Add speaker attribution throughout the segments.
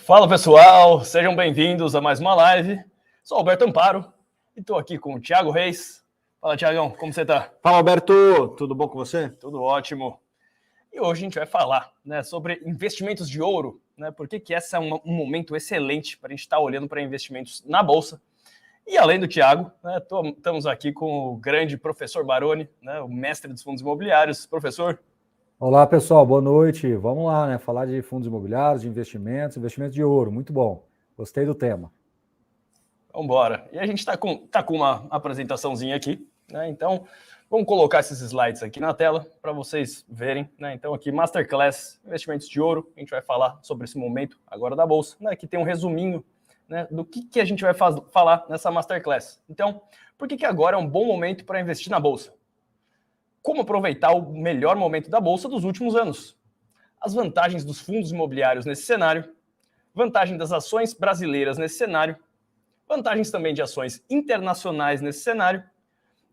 Speaker 1: Fala pessoal, sejam bem-vindos a mais uma live. Sou Alberto Amparo e estou aqui com o Thiago Reis. Fala, Thiagão, como você está?
Speaker 2: Fala, Alberto, tudo bom com você?
Speaker 1: Tudo ótimo. E hoje a gente vai falar sobre investimentos de ouro, por que esse é um momento excelente para a gente estar olhando para investimentos na Bolsa. E além do Thiago, estamos aqui com o grande professor Baroni, o mestre dos fundos imobiliários. Professor.
Speaker 3: Olá, pessoal, boa noite. Vamos lá, falar de fundos imobiliários, de investimentos de ouro, muito bom. Gostei do tema.
Speaker 1: Vamos embora. E a gente está com uma apresentaçãozinha aqui, então vamos colocar esses slides aqui na tela para vocês verem. Então aqui, Masterclass, investimentos de ouro, a gente vai falar sobre esse momento agora da Bolsa. Aqui tem um resuminho do que a gente vai falar nessa Masterclass. Então, por que agora é um bom momento para investir na Bolsa? Como aproveitar o melhor momento da Bolsa dos últimos anos? As vantagens dos fundos imobiliários nesse cenário, vantagem das ações brasileiras nesse cenário, vantagens também de ações internacionais nesse cenário,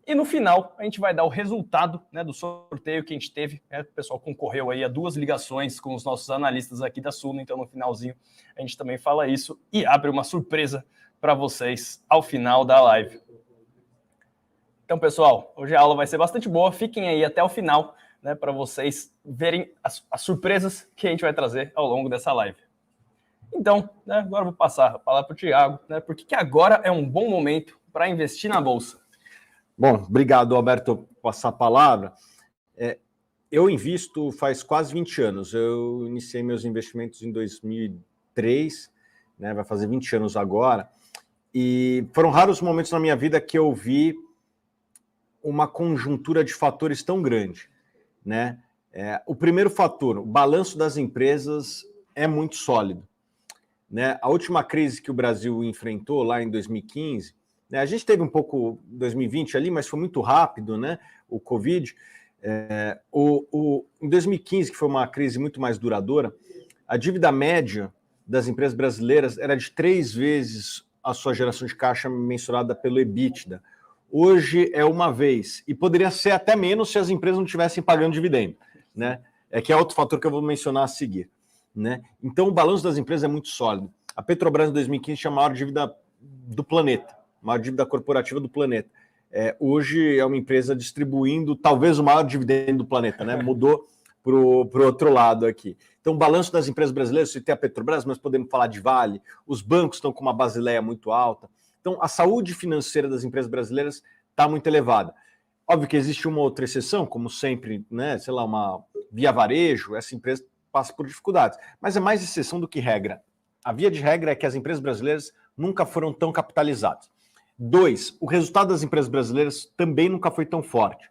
Speaker 1: e no final a gente vai dar o resultado do sorteio que a gente teve. O pessoal concorreu aí a 2 ligações com os nossos analistas aqui da Suno, então no finalzinho a gente também fala isso e abre uma surpresa para vocês ao final da live. Então, pessoal, hoje a aula vai ser bastante boa. Fiquem aí até o final, para vocês verem as surpresas que a gente vai trazer ao longo dessa live. Então, agora eu vou passar a palavra para o Thiago, por que agora é um bom momento para investir na Bolsa?
Speaker 2: Bom, obrigado, Alberto, por passar a palavra. Eu invisto faz quase 20 anos. Eu iniciei meus investimentos em 2003, vai fazer 20 anos agora, e foram raros momentos na minha vida que eu vi uma conjuntura de fatores tão grande, o primeiro fator, o balanço das empresas é muito sólido, A última crise que o Brasil enfrentou lá em 2015, a gente teve um pouco 2020 ali, mas foi muito rápido, o Covid. Em 2015, que foi uma crise muito mais duradoura, a dívida média das empresas brasileiras era de 3 vezes a sua geração de caixa mensurada pelo EBITDA. Hoje é 1 vez, e poderia ser até menos se as empresas não estivessem pagando dividendo, que é outro fator que eu vou mencionar a seguir, Então, o balanço das empresas é muito sólido. A Petrobras, em 2015, tinha a maior dívida do planeta, a maior dívida corporativa do planeta. Hoje é uma empresa distribuindo talvez o maior dividendo do planeta, Mudou para o outro lado aqui. Então, o balanço das empresas brasileiras, você tem a Petrobras, mas podemos falar de Vale, os bancos estão com uma basileia muito alta. Então, a saúde financeira das empresas brasileiras está muito elevada. Óbvio que existe uma outra exceção, como sempre, uma Via Varejo, essa empresa passa por dificuldades. Mas é mais exceção do que regra. A via de regra é que as empresas brasileiras nunca foram tão capitalizadas. 2, o resultado das empresas brasileiras também nunca foi tão forte,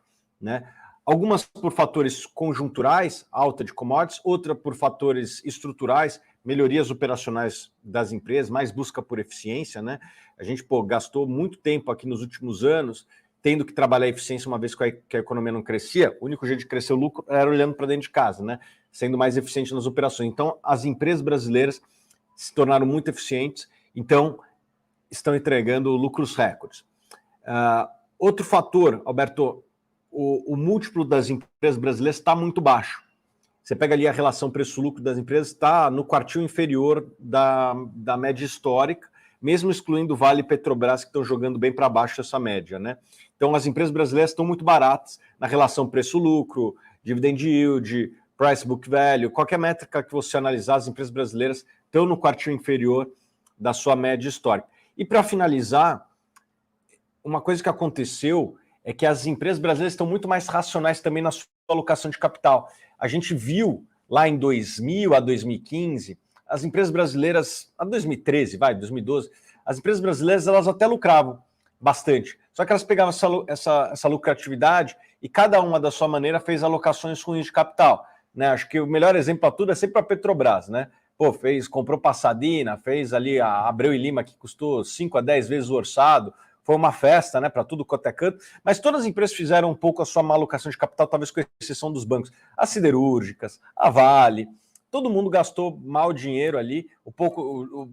Speaker 2: Algumas por fatores conjunturais, alta de commodities, outra por fatores estruturais, melhorias operacionais das empresas, mais busca por eficiência, A gente, gastou muito tempo aqui nos últimos anos tendo que trabalhar a eficiência uma vez que a economia não crescia. O único jeito de crescer o lucro era olhando para dentro de casa, Sendo mais eficiente nas operações. Então, as empresas brasileiras se tornaram muito eficientes, então estão entregando lucros recordes. Outro fator, Alberto, o múltiplo das empresas brasileiras está muito baixo. Você pega ali a relação preço-lucro das empresas, está no quartil inferior da média histórica, mesmo excluindo Vale e Petrobras, que estão jogando bem para baixo essa média, Então, as empresas brasileiras estão muito baratas na relação preço-lucro, dividend yield, price book value, qualquer métrica que você analisar, as empresas brasileiras estão no quartil inferior da sua média histórica. E para finalizar, uma coisa que aconteceu é que as empresas brasileiras estão muito mais racionais também na sua alocação de capital. A gente viu lá em 2000 a 2015, as empresas brasileiras, a 2013, 2012, as empresas brasileiras elas até lucravam bastante, só que elas pegavam essa lucratividade e cada uma da sua maneira fez alocações ruins de capital. Acho que o melhor exemplo para tudo é sempre a Petrobras, comprou Passadina, fez ali a Abreu e Lima, que custou 5 a 10 vezes o orçado, foi uma festa, para tudo quanto é canto, mas todas as empresas fizeram um pouco a sua má alocação de capital, talvez com exceção dos bancos. As siderúrgicas, a Vale, todo mundo gastou mal dinheiro ali,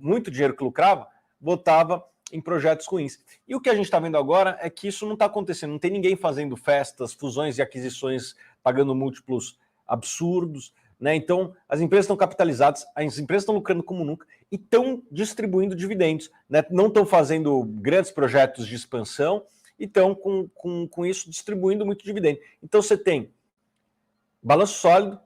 Speaker 2: muito dinheiro que lucrava, botava em projetos ruins. E o que a gente está vendo agora é que isso não está acontecendo, não tem ninguém fazendo festas, fusões e aquisições, pagando múltiplos absurdos, né? Então, as empresas estão capitalizadas, as empresas estão lucrando como nunca e estão distribuindo dividendos, né? Não estão fazendo grandes projetos de expansão e estão com isso distribuindo muito dividendo. Então, você tem balanço sólido,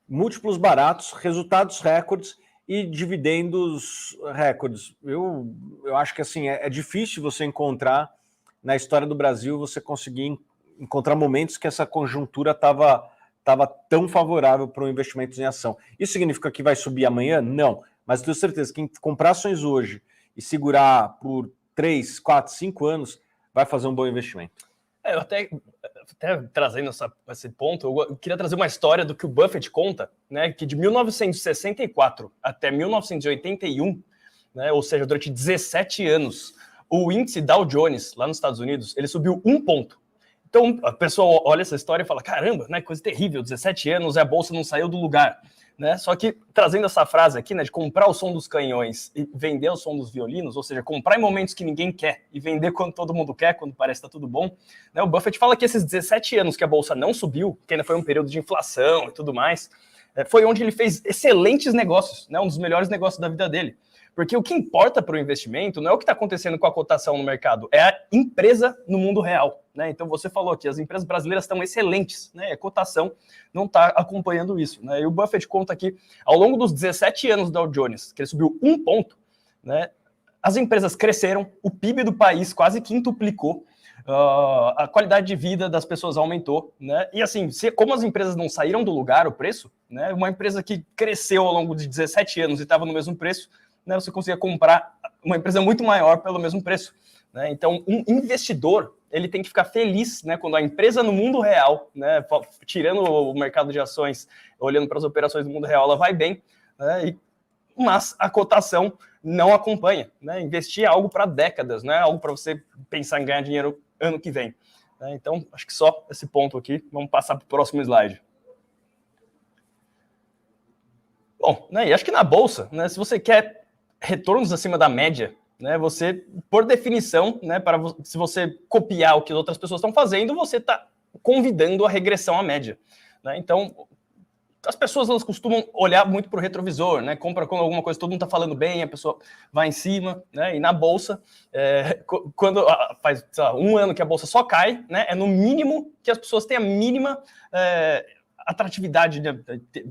Speaker 2: múltiplos baratos, resultados recordes e dividendos recordes. Eu acho que assim é difícil você encontrar na história do Brasil, você conseguir encontrar momentos que essa conjuntura estava tão favorável para o investimento em ação. Isso significa que vai subir amanhã? Não. Mas tenho certeza que quem comprar ações hoje e segurar por 3, 4, 5 anos vai fazer um bom investimento.
Speaker 1: Eu até trazendo esse ponto, eu queria trazer uma história do que o Buffett conta, né, que de 1964 até 1981, né, ou seja, durante 17 anos, o índice Dow Jones, lá nos Estados Unidos, ele subiu 1 ponto. Então, a pessoa olha essa história e fala, caramba, né, coisa terrível, 17 anos e a bolsa não saiu do lugar. Né? Só que, trazendo essa frase aqui, né, de comprar o som dos canhões e vender o som dos violinos, ou seja, comprar em momentos que ninguém quer e vender quando todo mundo quer, quando parece que está tudo bom, né, o Buffett fala que esses 17 anos que a bolsa não subiu, que ainda foi um período de inflação e tudo mais, foi onde ele fez excelentes negócios, né, um dos melhores negócios da vida dele. Porque o que importa para o investimento não é o que está acontecendo com a cotação no mercado, é a empresa no mundo real. Né? Então você falou que as empresas brasileiras estão excelentes, né? A cotação não está acompanhando isso. Né? E o Buffett conta que ao longo dos 17 anos da Dow Jones, que ele subiu 1 ponto, né? As empresas cresceram, o PIB do país quase quintuplicou, a qualidade de vida das pessoas aumentou, né? E assim, como as empresas não saíram do lugar, o preço, né? Uma empresa que cresceu ao longo de 17 anos e estava no mesmo preço, né, você conseguia comprar uma empresa muito maior pelo mesmo preço. Né? Então, um investidor ele tem que ficar feliz, né, quando a empresa no mundo real, né, tirando o mercado de ações, olhando para as operações do mundo real, ela vai bem, né, mas a cotação não acompanha. Né? Investir é algo para décadas, né? Algo para você pensar em ganhar dinheiro ano que vem. Né? Então, acho que só esse ponto aqui. Vamos passar para o próximo slide. Bom, né, e acho que na bolsa, né, se você quer retornos acima da média, né, você, por definição, né, se você copiar o que outras pessoas estão fazendo, você está convidando a regressão à média. Né? Então, as pessoas elas costumam olhar muito para o retrovisor, né? Compra quando alguma coisa, todo mundo está falando bem, a pessoa vai em cima, né? E na bolsa, quando faz lá, 1 ano que a bolsa só cai, né? É no mínimo que as pessoas têm a mínima atratividade, né?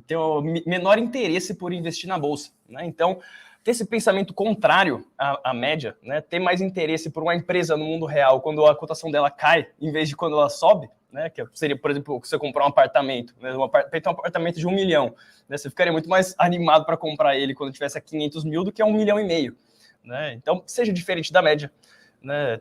Speaker 1: Ter o menor interesse por investir na bolsa. Né? Então, ter esse pensamento contrário à média, né? Ter mais interesse por uma empresa no mundo real quando a cotação dela cai, em vez de quando ela sobe, né? Que seria, por exemplo, você comprar um apartamento, né? Um apartamento de 1 milhão, né? Você ficaria muito mais animado para comprar ele quando tivesse a 500 mil do que a 1,5 milhão. Né? Então, seja diferente da média. Né?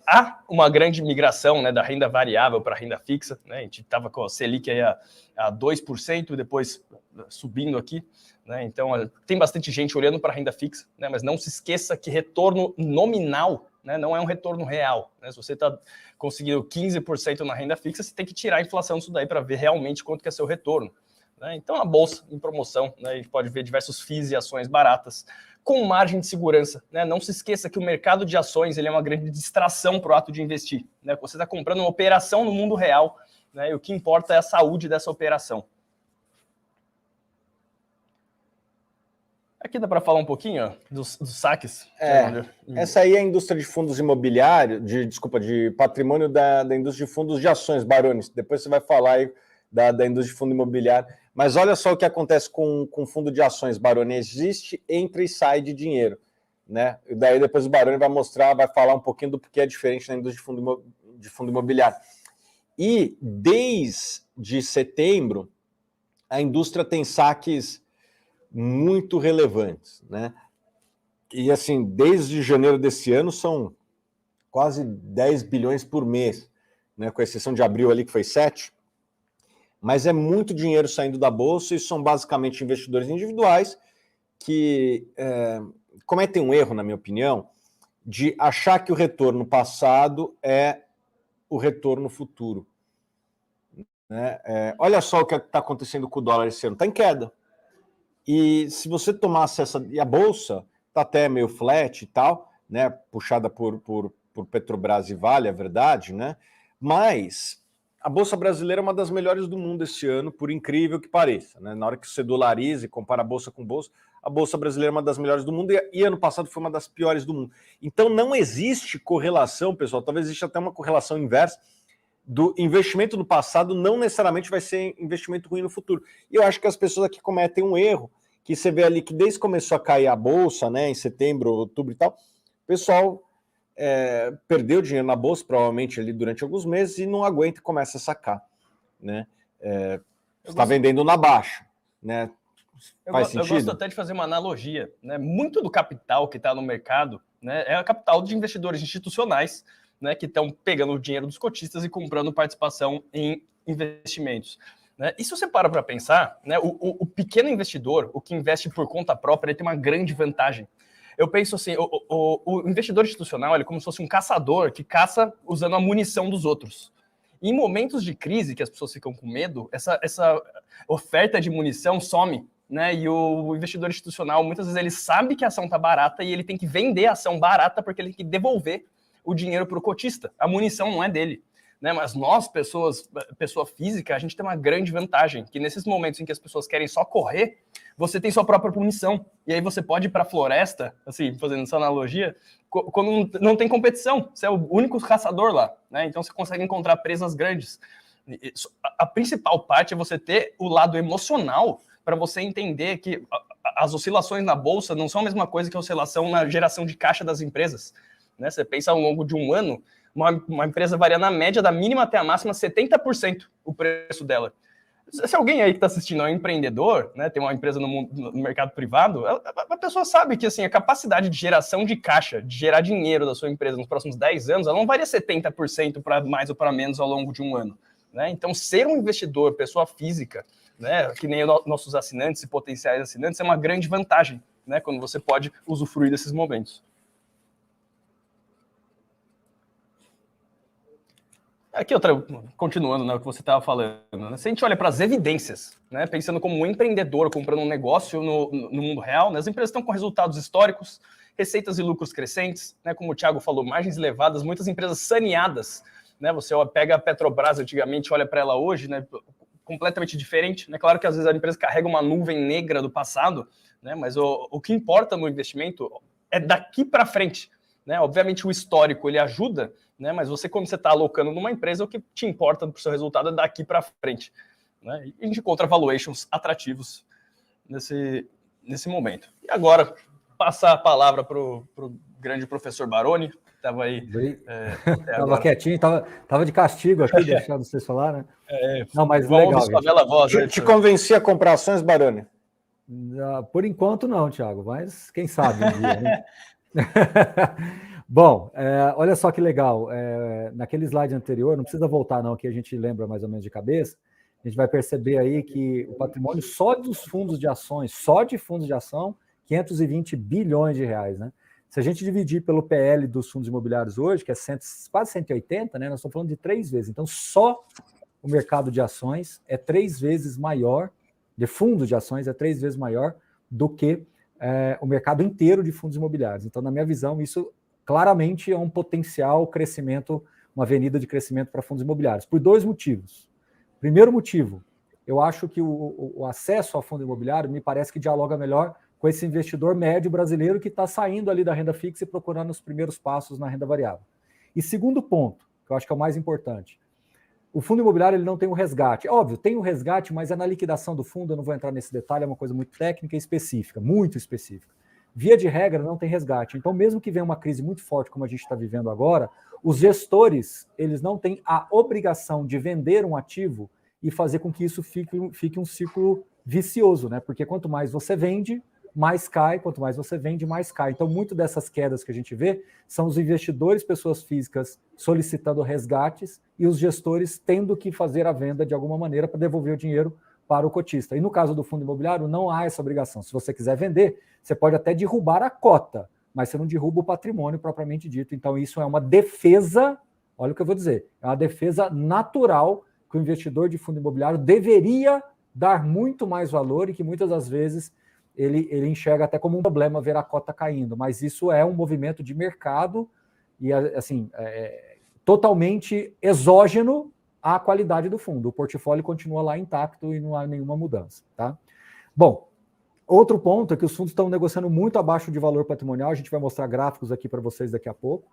Speaker 1: Há uma grande migração, né, da renda variável para a renda fixa. Né? A gente estava com a Selic aí a 2%, depois subindo aqui. Né? Então, tem bastante gente olhando para a renda fixa, né? Mas não se esqueça que retorno nominal, né, não é um retorno real. Né? Se você está conseguindo 15% na renda fixa, você tem que tirar a inflação disso daí para ver realmente quanto que é seu retorno. Né? Então, a bolsa em promoção, né, a gente pode ver diversos FIIs e ações baratas, com margem de segurança. Né? Não se esqueça que o mercado de ações ele é uma grande distração para o ato de investir. Né? Você está comprando uma operação no mundo real, né, e o que importa é a saúde dessa operação. Aqui dá para falar um pouquinho ó, dos saques.
Speaker 2: Essa aí é a indústria de fundos imobiliários, de patrimônio da indústria de fundos de ações, Baroni. Depois você vai falar aí da indústria de fundo imobiliário. Mas olha só o que acontece com fundo de ações, Baroni. Existe entra e sai de dinheiro. Né? E daí depois o Baroni vai falar um pouquinho do porquê é diferente na indústria de fundo imobiliário. E desde setembro, a indústria tem saques muito relevantes, né? E assim, desde janeiro desse ano são quase 10 bilhões por mês, né? Com exceção de abril ali que foi 7, mas é muito dinheiro saindo da bolsa e são basicamente investidores individuais que cometem um erro, na minha opinião, de achar que o retorno passado é o retorno futuro. Né? Olha só o que está acontecendo com o dólar esse ano, está em queda. E se você tomasse e a bolsa está até meio flat e tal, né, puxada por Petrobras e Vale, é verdade, né? Mas a Bolsa Brasileira é uma das melhores do mundo esse ano, por incrível que pareça. Né? Na hora que você dolariza e compara a Bolsa com Bolsa, a Bolsa Brasileira é uma das melhores do mundo e ano passado foi uma das piores do mundo. Então não existe correlação, pessoal, talvez exista até uma correlação inversa do investimento no passado não necessariamente vai ser investimento ruim no futuro. E eu acho que as pessoas aqui cometem um erro, que você vê ali que desde que começou a cair a Bolsa, né, em setembro, outubro e tal, o pessoal perdeu dinheiro na Bolsa, provavelmente ali durante alguns meses, e não aguenta e começa a sacar. Né? Está vendendo na baixa. Né?
Speaker 1: Eu gosto até de fazer uma analogia. Né? Muito do capital que está no mercado, né, é o capital de investidores institucionais, né, que estão pegando o dinheiro dos cotistas e comprando participação em investimentos. Né? E se você para pensar, né, o pequeno investidor, o que investe por conta própria, ele tem uma grande vantagem. Eu penso assim, o investidor institucional ele é como se fosse um caçador que caça usando a munição dos outros. E em momentos de crise, que as pessoas ficam com medo, essa oferta de munição some. Né? E o investidor institucional, muitas vezes, ele sabe que a ação está barata e ele tem que vender a ação barata porque ele tem que devolver o dinheiro para o cotista. A munição não é dele. Né? Mas nós, pessoa física, a gente tem uma grande vantagem, que nesses momentos em que as pessoas querem só correr, você tem sua própria munição. E aí você pode ir para a floresta, assim, fazendo essa analogia, quando não tem competição. Você é o único caçador lá. Né? Então você consegue encontrar presas grandes. A principal parte é você ter o lado emocional para você entender que as oscilações na bolsa não são a mesma coisa que a oscilação na geração de caixa das empresas. Né? Você pensa ao longo de um ano, uma empresa varia na média da mínima até a máxima 70% o preço dela. Se alguém aí que está assistindo é um empreendedor, né, tem uma empresa no mercado privado, a pessoa sabe que assim, a capacidade de geração de caixa, de gerar dinheiro da sua empresa nos próximos 10 anos, ela não varia 70% para mais ou para menos ao longo de um ano. Né? Então, ser um investidor, pessoa física, né, que nem nossos assinantes e potenciais assinantes, é uma grande vantagem, né, quando você pode usufruir desses momentos. Aqui, continuando, né, o que você estava falando, né, se a gente olha para as evidências, né, pensando como um empreendedor comprando um negócio no mundo real, né, as empresas estão com resultados históricos, receitas e lucros crescentes, né, como o Thiago falou, margens elevadas, muitas empresas saneadas. Né, você pega a Petrobras antigamente, olha para ela hoje, né, completamente diferente. Né, claro que às vezes a empresa carrega uma nuvem negra do passado, né, mas o que importa no investimento é daqui para frente. Né? Obviamente o histórico ele ajuda, né? Mas quando você está alocando numa empresa, o que te importa para o seu resultado é daqui para frente. Né? E a gente encontra valuations atrativos nesse momento. E agora, passar a palavra para o grande professor Baroni, que estava aí.
Speaker 3: Estava quietinho, estava de castigo aqui, deixando vocês falar, né?
Speaker 1: Não, mas vamos legal. Voz,
Speaker 2: te convenci a comprar ações, Baroni?
Speaker 3: Por enquanto não, Thiago, mas quem sabe um dia, né? Bom, olha só que legal, naquele slide anterior, não precisa voltar não, que a gente lembra mais ou menos de cabeça, a gente vai perceber aí que o patrimônio só dos fundos de ações, só de fundos de ação, 520 bilhões de reais, né? Se a gente dividir pelo PL dos fundos imobiliários hoje, que é quase 180, né? Nós estamos falando de 3 vezes, então só o mercado de ações é 3 vezes maior, de fundos de ações é 3 vezes maior do que o mercado inteiro de fundos imobiliários. Então, na minha visão, isso claramente é um potencial crescimento, uma avenida de crescimento para fundos imobiliários, por 2 motivos. Primeiro motivo, eu acho que o acesso ao fundo imobiliário me parece que dialoga melhor com esse investidor médio brasileiro que está saindo ali da renda fixa e procurando os primeiros passos na renda variável. E segundo ponto, que eu acho que é o mais importante, o fundo imobiliário ele não tem um resgate. Óbvio, tem um resgate, mas é na liquidação do fundo, eu não vou entrar nesse detalhe, é uma coisa muito técnica e específica, muito específica. Via de regra, não tem resgate. Então, mesmo que venha uma crise muito forte, como a gente está vivendo agora, os gestores, eles não têm a obrigação de vender um ativo e fazer com que isso fique um ciclo vicioso, né? Porque quanto mais você vende, mais cai, quanto mais você vende, mais cai. Então, muito dessas quedas que a gente vê são os investidores, pessoas físicas, solicitando resgates e os gestores tendo que fazer a venda de alguma maneira para devolver o dinheiro para o cotista. E no caso do fundo imobiliário, não há essa obrigação. Se você quiser vender, você pode até derrubar a cota, mas você não derruba o patrimônio propriamente dito. Então, isso é uma defesa, olha o que eu vou dizer, é uma defesa natural que o investidor de fundo imobiliário deveria dar muito mais valor e que muitas das vezes ele enxerga até como um problema ver a cota caindo, mas isso é um movimento de mercado e assim totalmente exógeno a qualidade do fundo. O portfólio continua lá intacto e não há nenhuma mudança. Tá? Bom, outro ponto é que os fundos estão negociando muito abaixo de valor patrimonial. A gente vai mostrar gráficos aqui para vocês daqui a pouco.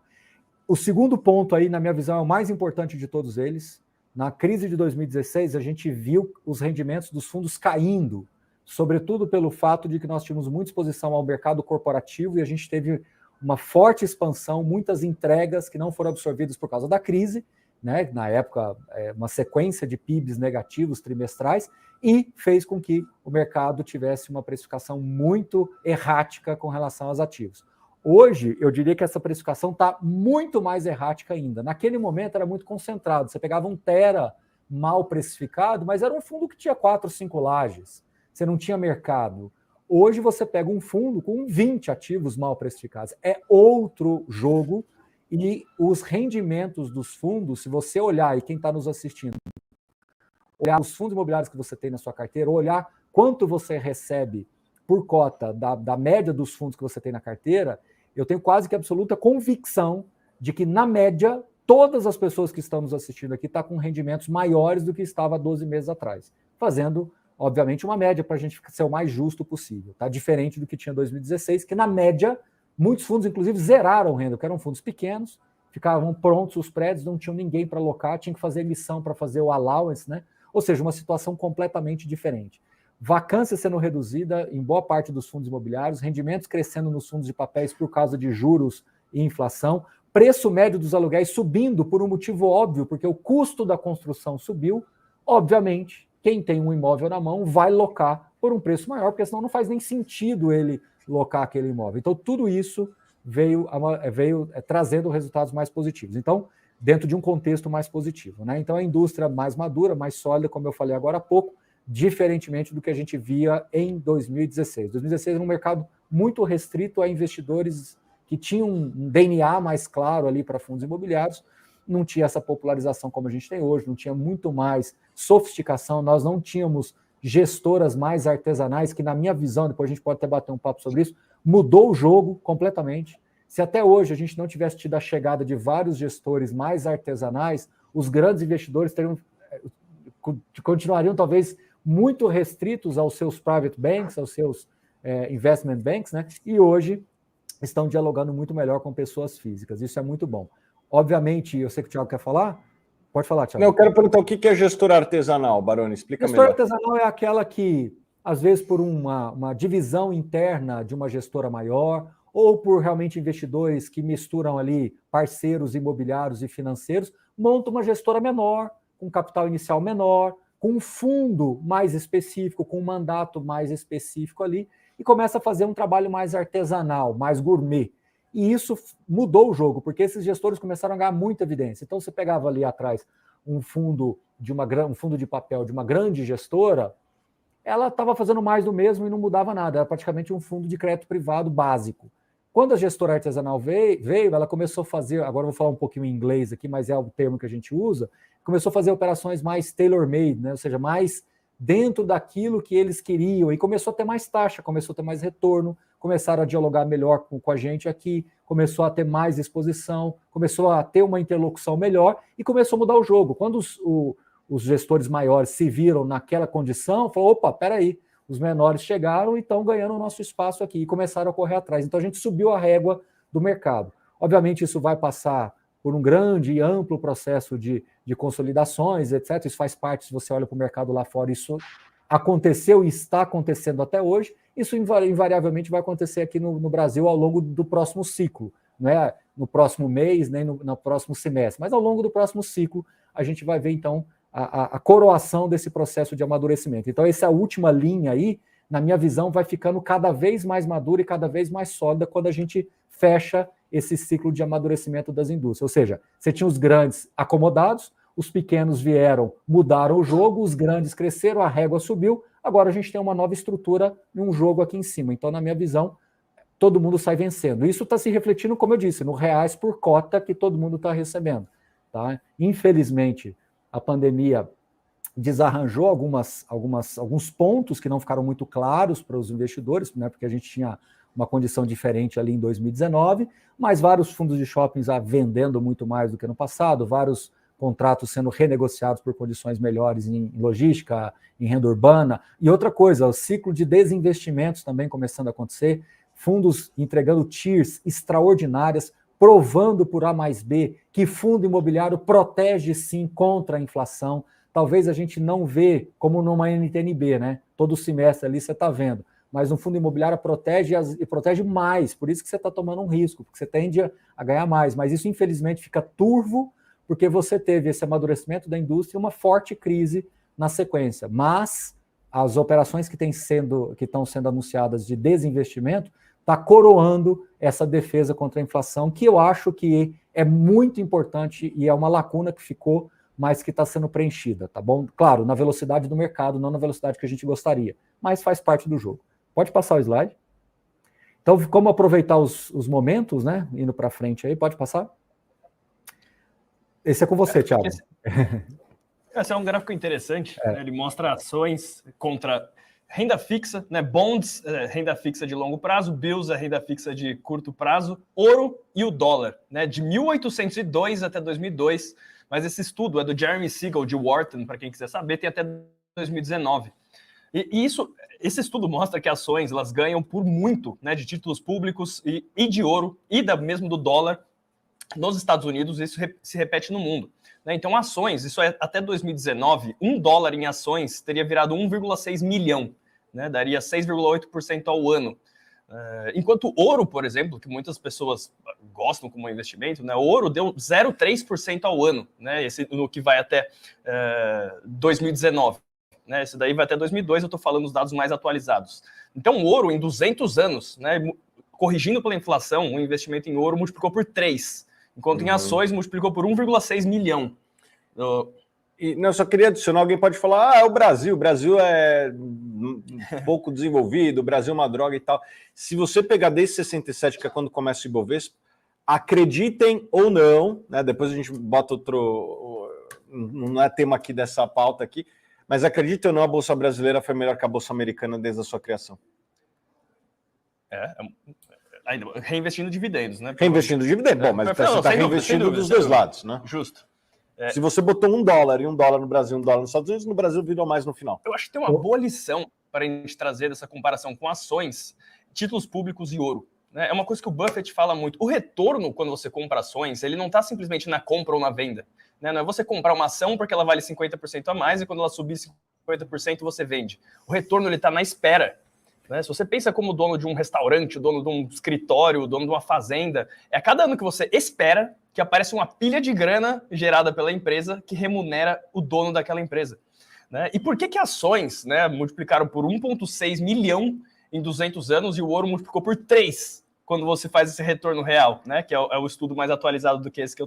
Speaker 3: O segundo ponto aí, na minha visão, é o mais importante de todos eles. Na crise de 2016, a gente viu os rendimentos dos fundos caindo, sobretudo pelo fato de que nós tínhamos muita exposição ao mercado corporativo e a gente teve uma forte expansão, muitas entregas que não foram absorvidas por causa da crise, né? Na época, uma sequência de PIBs negativos trimestrais, e fez com que o mercado tivesse uma precificação muito errática com relação aos ativos. Hoje, eu diria que essa precificação está muito mais errática ainda. Naquele momento era muito concentrado. Você pegava um tera mal precificado, mas era um fundo que tinha 4, 5 lajes. Você não tinha mercado. Hoje você pega um fundo com 20 ativos mal precificados. É outro jogo e os rendimentos dos fundos, se você olhar, e quem está nos assistindo, olhar os fundos imobiliários que você tem na sua carteira, olhar quanto você recebe por cota da média dos fundos que você tem na carteira, eu tenho quase que absoluta convicção de que, na média, todas as pessoas que estão nos assistindo aqui estão com rendimentos maiores do que estava 12 meses atrás, fazendo, obviamente, uma média para a gente ser o mais justo possível, tá? Diferente do que tinha em 2016, que, na média, muitos fundos, inclusive, zeraram renda, porque eram fundos pequenos, ficavam prontos os prédios, não tinham ninguém para alocar, tinha que fazer emissão para fazer o allowance, né? Ou seja, uma situação completamente diferente. Vacância sendo reduzida em boa parte dos fundos imobiliários, rendimentos crescendo nos fundos de papéis por causa de juros e inflação, preço médio dos aluguéis subindo por um motivo óbvio, porque o custo da construção subiu. Obviamente, quem tem um imóvel na mão vai locar por um preço maior, porque senão não faz nem sentido ele locar aquele imóvel. Então, tudo isso veio trazendo resultados mais positivos. Então, dentro de um contexto mais positivo, né? Então, a indústria mais madura, mais sólida, como eu falei agora há pouco, diferentemente do que a gente via em 2016. 2016 era um mercado muito restrito a investidores que tinham um DNA mais claro ali para fundos imobiliários, não tinha essa popularização como a gente tem hoje, não tinha muito mais sofisticação, nós não tínhamos gestoras mais artesanais, que na minha visão, depois a gente pode até bater um papo sobre isso, mudou o jogo completamente. Se até hoje a gente não tivesse tido a chegada de vários gestores mais artesanais, os grandes investidores continuariam talvez muito restritos aos seus private banks, aos seus investment banks, né? E hoje estão dialogando muito melhor com pessoas físicas. Isso é muito bom. Obviamente, eu sei que o Thiago quer falar. Pode falar, Thiago.
Speaker 2: Não, eu quero perguntar o que é gestora artesanal, Baroni? Explica melhor.
Speaker 3: Gestora artesanal é aquela que, às vezes, por uma divisão interna de uma gestora maior, ou por realmente investidores que misturam ali parceiros imobiliários e financeiros, monta uma gestora menor, com capital inicial menor, com um fundo mais específico, com um mandato mais específico ali, e começa a fazer um trabalho mais artesanal, mais gourmet. E isso mudou o jogo, porque esses gestores começaram a ganhar muita evidência. Então, você pegava ali atrás um fundo de papel de uma grande gestora, ela estava fazendo mais do mesmo e não mudava nada, era praticamente um fundo de crédito privado básico. Quando a gestora artesanal veio, ela começou a fazer, agora eu vou falar um pouquinho em inglês aqui, mas é o termo que a gente usa, começou a fazer operações mais tailor-made, né? Ou seja, mais dentro daquilo que eles queriam, e começou a ter mais taxa, começou a ter mais retorno, começaram a dialogar melhor com a gente aqui, começou a ter mais exposição, começou a ter uma interlocução melhor e começou a mudar o jogo. Quando os gestores maiores se viram naquela condição, falou, opa, peraí, os menores chegaram e estão ganhando o nosso espaço aqui e começaram a correr atrás. Então a gente subiu a régua do mercado. Obviamente isso vai passar por um grande e amplo processo de consolidações, etc. Isso faz parte, se você olha para o mercado lá fora, isso aconteceu e está acontecendo até hoje. Isso invariavelmente vai acontecer aqui no Brasil ao longo do próximo ciclo. Não é no próximo mês, nem no próximo semestre, mas ao longo do próximo ciclo a gente vai ver, então, a coroação desse processo de amadurecimento. Então, essa última linha aí, na minha visão, vai ficando cada vez mais madura e cada vez mais sólida quando a gente fecha esse ciclo de amadurecimento das indústrias. Ou seja, você tinha os grandes acomodados, os pequenos vieram, mudaram o jogo, os grandes cresceram, a régua subiu, agora a gente tem uma nova estrutura e um jogo aqui em cima. Então, na minha visão, todo mundo sai vencendo. Isso está se refletindo, como eu disse, no reais por cota que todo mundo está recebendo. Tá? Infelizmente, a pandemia desarranjou alguns pontos que não ficaram muito claros para os investidores, né, porque a gente tinha uma condição diferente ali em 2019, mas vários fundos de shoppings vendendo muito mais do que no passado, vários contratos sendo renegociados por condições melhores em logística, em renda urbana. E outra coisa, o ciclo de desinvestimentos também começando a acontecer, fundos entregando tiers extraordinárias, provando por A mais B que fundo imobiliário protege sim contra a inflação. Talvez a gente não vê como numa NTNB, né? Todo semestre ali você está vendo. Mas um fundo imobiliário protege e protege mais, por isso que você está tomando um risco, porque você tende a ganhar mais. Mas isso, infelizmente, fica turvo, porque você teve esse amadurecimento da indústria e uma forte crise na sequência. Mas as operações que estão sendo anunciadas de desinvestimento está coroando essa defesa contra a inflação, que eu acho que é muito importante e é uma lacuna que ficou, mas que está sendo preenchida, tá bom? Claro, na velocidade do mercado, não na velocidade que a gente gostaria, mas faz parte do jogo. Pode passar o slide. Então, como aproveitar os momentos, né? Indo para frente aí, pode passar? Esse é com você, Thiago.
Speaker 1: Esse é um gráfico interessante, né? Ele mostra ações contra renda fixa, né? Bonds, renda fixa de longo prazo, bills, a renda fixa de curto prazo, ouro e o dólar, né? De 1802 até 2002, mas esse estudo é do Jeremy Siegel de Wharton, para quem quiser saber, tem até 2019. E esse estudo mostra que ações elas ganham por muito, né, de títulos públicos e de ouro e mesmo do dólar nos Estados Unidos, isso se repete no mundo. Né? Então, ações, isso é até 2019, $1 em ações teria virado 1,6 milhão, né? Daria 6,8% ao ano. Enquanto ouro, por exemplo, que muitas pessoas gostam como investimento, né? O ouro deu 0,3% ao ano, né? Esse, no que vai até 2019. Né? Esse daí vai até 2002, eu estou falando os dados mais atualizados. Então, o ouro, em 200 anos, né, corrigindo pela inflação, o investimento em ouro multiplicou por 3, enquanto em ações multiplicou por 1,6 milhão.
Speaker 2: E não, eu só queria adicionar, alguém pode falar, o Brasil é pouco desenvolvido, o Brasil é uma droga e tal. Se você pegar desde 67, que é quando começa o Ibovespa, acreditem ou não, né, depois a gente bota outro, não é tema aqui dessa pauta aqui, mas acredite ou não, a Bolsa Brasileira foi melhor que a Bolsa Americana desde a sua criação.
Speaker 1: Reinvestindo dividendos, né?
Speaker 2: Reinvestindo dividendos, bom, mas você está reinvestindo dos dois lados, né?
Speaker 1: Justo.
Speaker 2: Se você botou $1 e $1 no Brasil, $1 nos Estados Unidos, no Brasil virou mais no final.
Speaker 1: Eu acho que tem uma boa lição para a gente trazer dessa comparação com ações, títulos públicos e ouro. É uma coisa que o Buffett fala muito. O retorno, quando você compra ações, ele não está simplesmente na compra ou na venda. Né? Não é você comprar uma ação porque ela vale 50% a mais e quando ela subir 50% você vende. O retorno está na espera. Né? Se você pensa como dono de um restaurante, o dono de um escritório, o dono de uma fazenda, é a cada ano que você espera que aparece uma pilha de grana gerada pela empresa que remunera o dono daquela empresa. Né? E por que ações, né, multiplicaram por 1,6 milhão em 200 anos e o ouro multiplicou por 3 quando você faz esse retorno real, né, que é o estudo mais atualizado do que esse que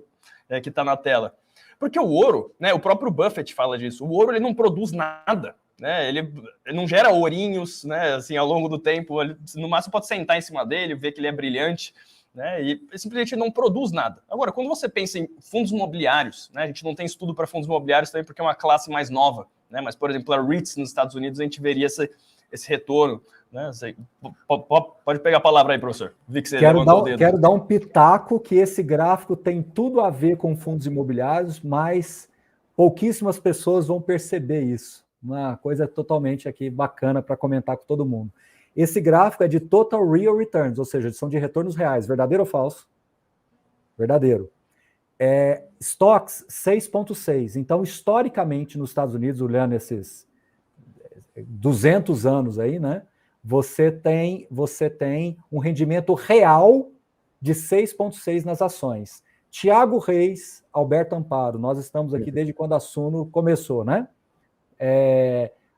Speaker 1: está na tela? Porque o ouro, né, o próprio Buffett fala disso, o ouro ele não produz nada. Né, ele não gera ourinhos, né, assim, ao longo do tempo, ele, no máximo pode sentar em cima dele, ver que ele é brilhante, né, e simplesmente não produz nada. Agora, quando você pensa em fundos imobiliários, né, a gente não tem estudo para fundos imobiliários também porque é uma classe mais nova, né, mas, por exemplo, a REITs nos Estados Unidos, a gente veria esse retorno. Né, pode pegar a palavra aí, professor. Vi que você levantou o dedo.
Speaker 3: Quero dar um pitaco que esse gráfico tem tudo a ver com fundos imobiliários, mas pouquíssimas pessoas vão perceber isso. Uma coisa totalmente aqui bacana para comentar com todo mundo. Esse gráfico é de Total Real Returns, ou seja, são de retornos reais. Verdadeiro ou falso? Verdadeiro. Stocks 6,6. Então, historicamente, nos Estados Unidos, olhando esses 200 anos aí, né? Você tem um rendimento real de 6,6 nas ações. Tiago Reis, Alberto Amparo, nós estamos aqui desde quando a Suno começou, né?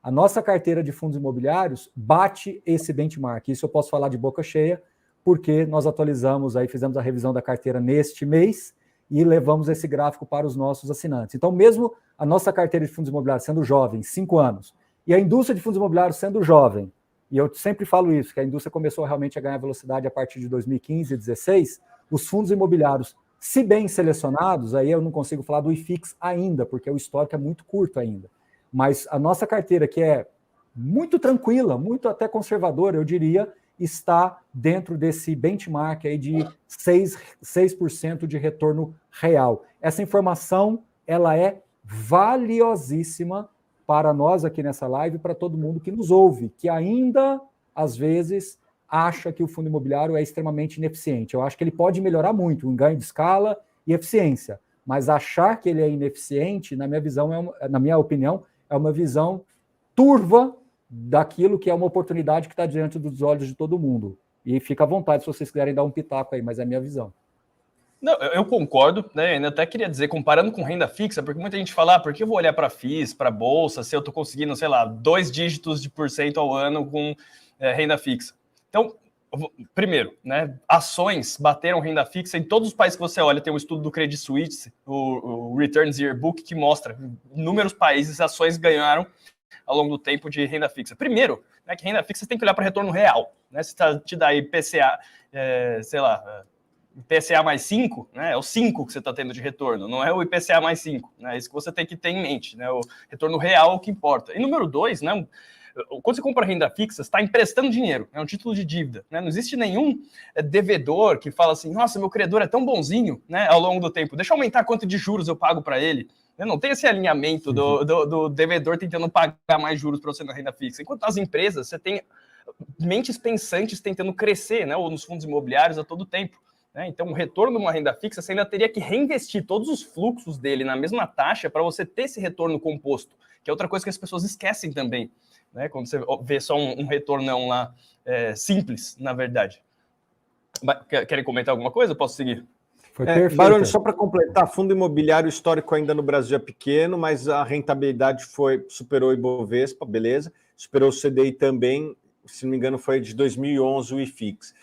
Speaker 3: A nossa carteira de fundos imobiliários bate esse benchmark. Isso eu posso falar de boca cheia, porque nós atualizamos aí, fizemos a revisão da carteira neste mês e levamos esse gráfico para os nossos assinantes. Então, mesmo a nossa carteira de fundos imobiliários sendo jovem, 5 anos, e a indústria de fundos imobiliários sendo jovem, e eu sempre falo isso, que a indústria começou realmente a ganhar velocidade a partir de 2015 e 2016, os fundos imobiliários, se bem selecionados, aí eu não consigo falar do IFIX ainda, porque o histórico é muito curto ainda. Mas a nossa carteira, que é muito tranquila, muito até conservadora, eu diria, está dentro desse benchmark aí de 6% de retorno real. Essa informação ela é valiosíssima para nós aqui nessa live, para todo mundo que nos ouve, que ainda, às vezes, acha que o fundo imobiliário é extremamente ineficiente. Eu acho que ele pode melhorar muito em ganho de escala e eficiência, mas achar que ele é ineficiente, na minha visão, na minha opinião, é uma visão turva daquilo que é uma oportunidade que está diante dos olhos de todo mundo. E fica à vontade se vocês quiserem dar um pitaco aí, mas é a minha visão.
Speaker 1: Não, eu concordo, né? Eu até queria dizer, comparando com renda fixa, porque muita gente fala, por que eu vou olhar para FIIs, para bolsa, se eu estou conseguindo, sei lá, 2 dígitos de % ao ano com renda fixa. Então, primeiro, né? Ações bateram renda fixa em todos os países que você olha. Tem um estudo do Credit Suisse, o Returns Yearbook, que mostra inúmeros países ações ganharam ao longo do tempo de renda fixa. Primeiro, né, que renda fixa você tem que olhar para retorno real, né? Se te dá aí PCA, sei lá, IPCA mais 5, né, é o 5 que você está tendo de retorno, não é o IPCA mais 5, né, é isso que você tem que ter em mente, né, o retorno real é o que importa. E número 2, né, quando você compra renda fixa, você está emprestando dinheiro, é um título de dívida, né, não existe nenhum devedor que fala assim, nossa, meu credor é tão bonzinho, né, ao longo do tempo, deixa eu aumentar quanto de juros eu pago para ele. Não tem esse alinhamento do devedor tentando pagar mais juros para você na renda fixa. Enquanto as empresas, você tem mentes pensantes tentando crescer, né, ou nos fundos imobiliários a todo tempo. Então, o retorno de uma renda fixa, você ainda teria que reinvestir todos os fluxos dele na mesma taxa para você ter esse retorno composto, que é outra coisa que as pessoas esquecem também, né? Quando você vê só um retornão lá simples, na verdade. Querem comentar alguma coisa? Eu posso seguir?
Speaker 3: Foi perfeito.
Speaker 2: Baroni, só para completar, fundo imobiliário histórico ainda no Brasil é pequeno, mas a rentabilidade superou o Ibovespa, beleza, superou o CDI também, se não me engano foi de 2011 o IFIX.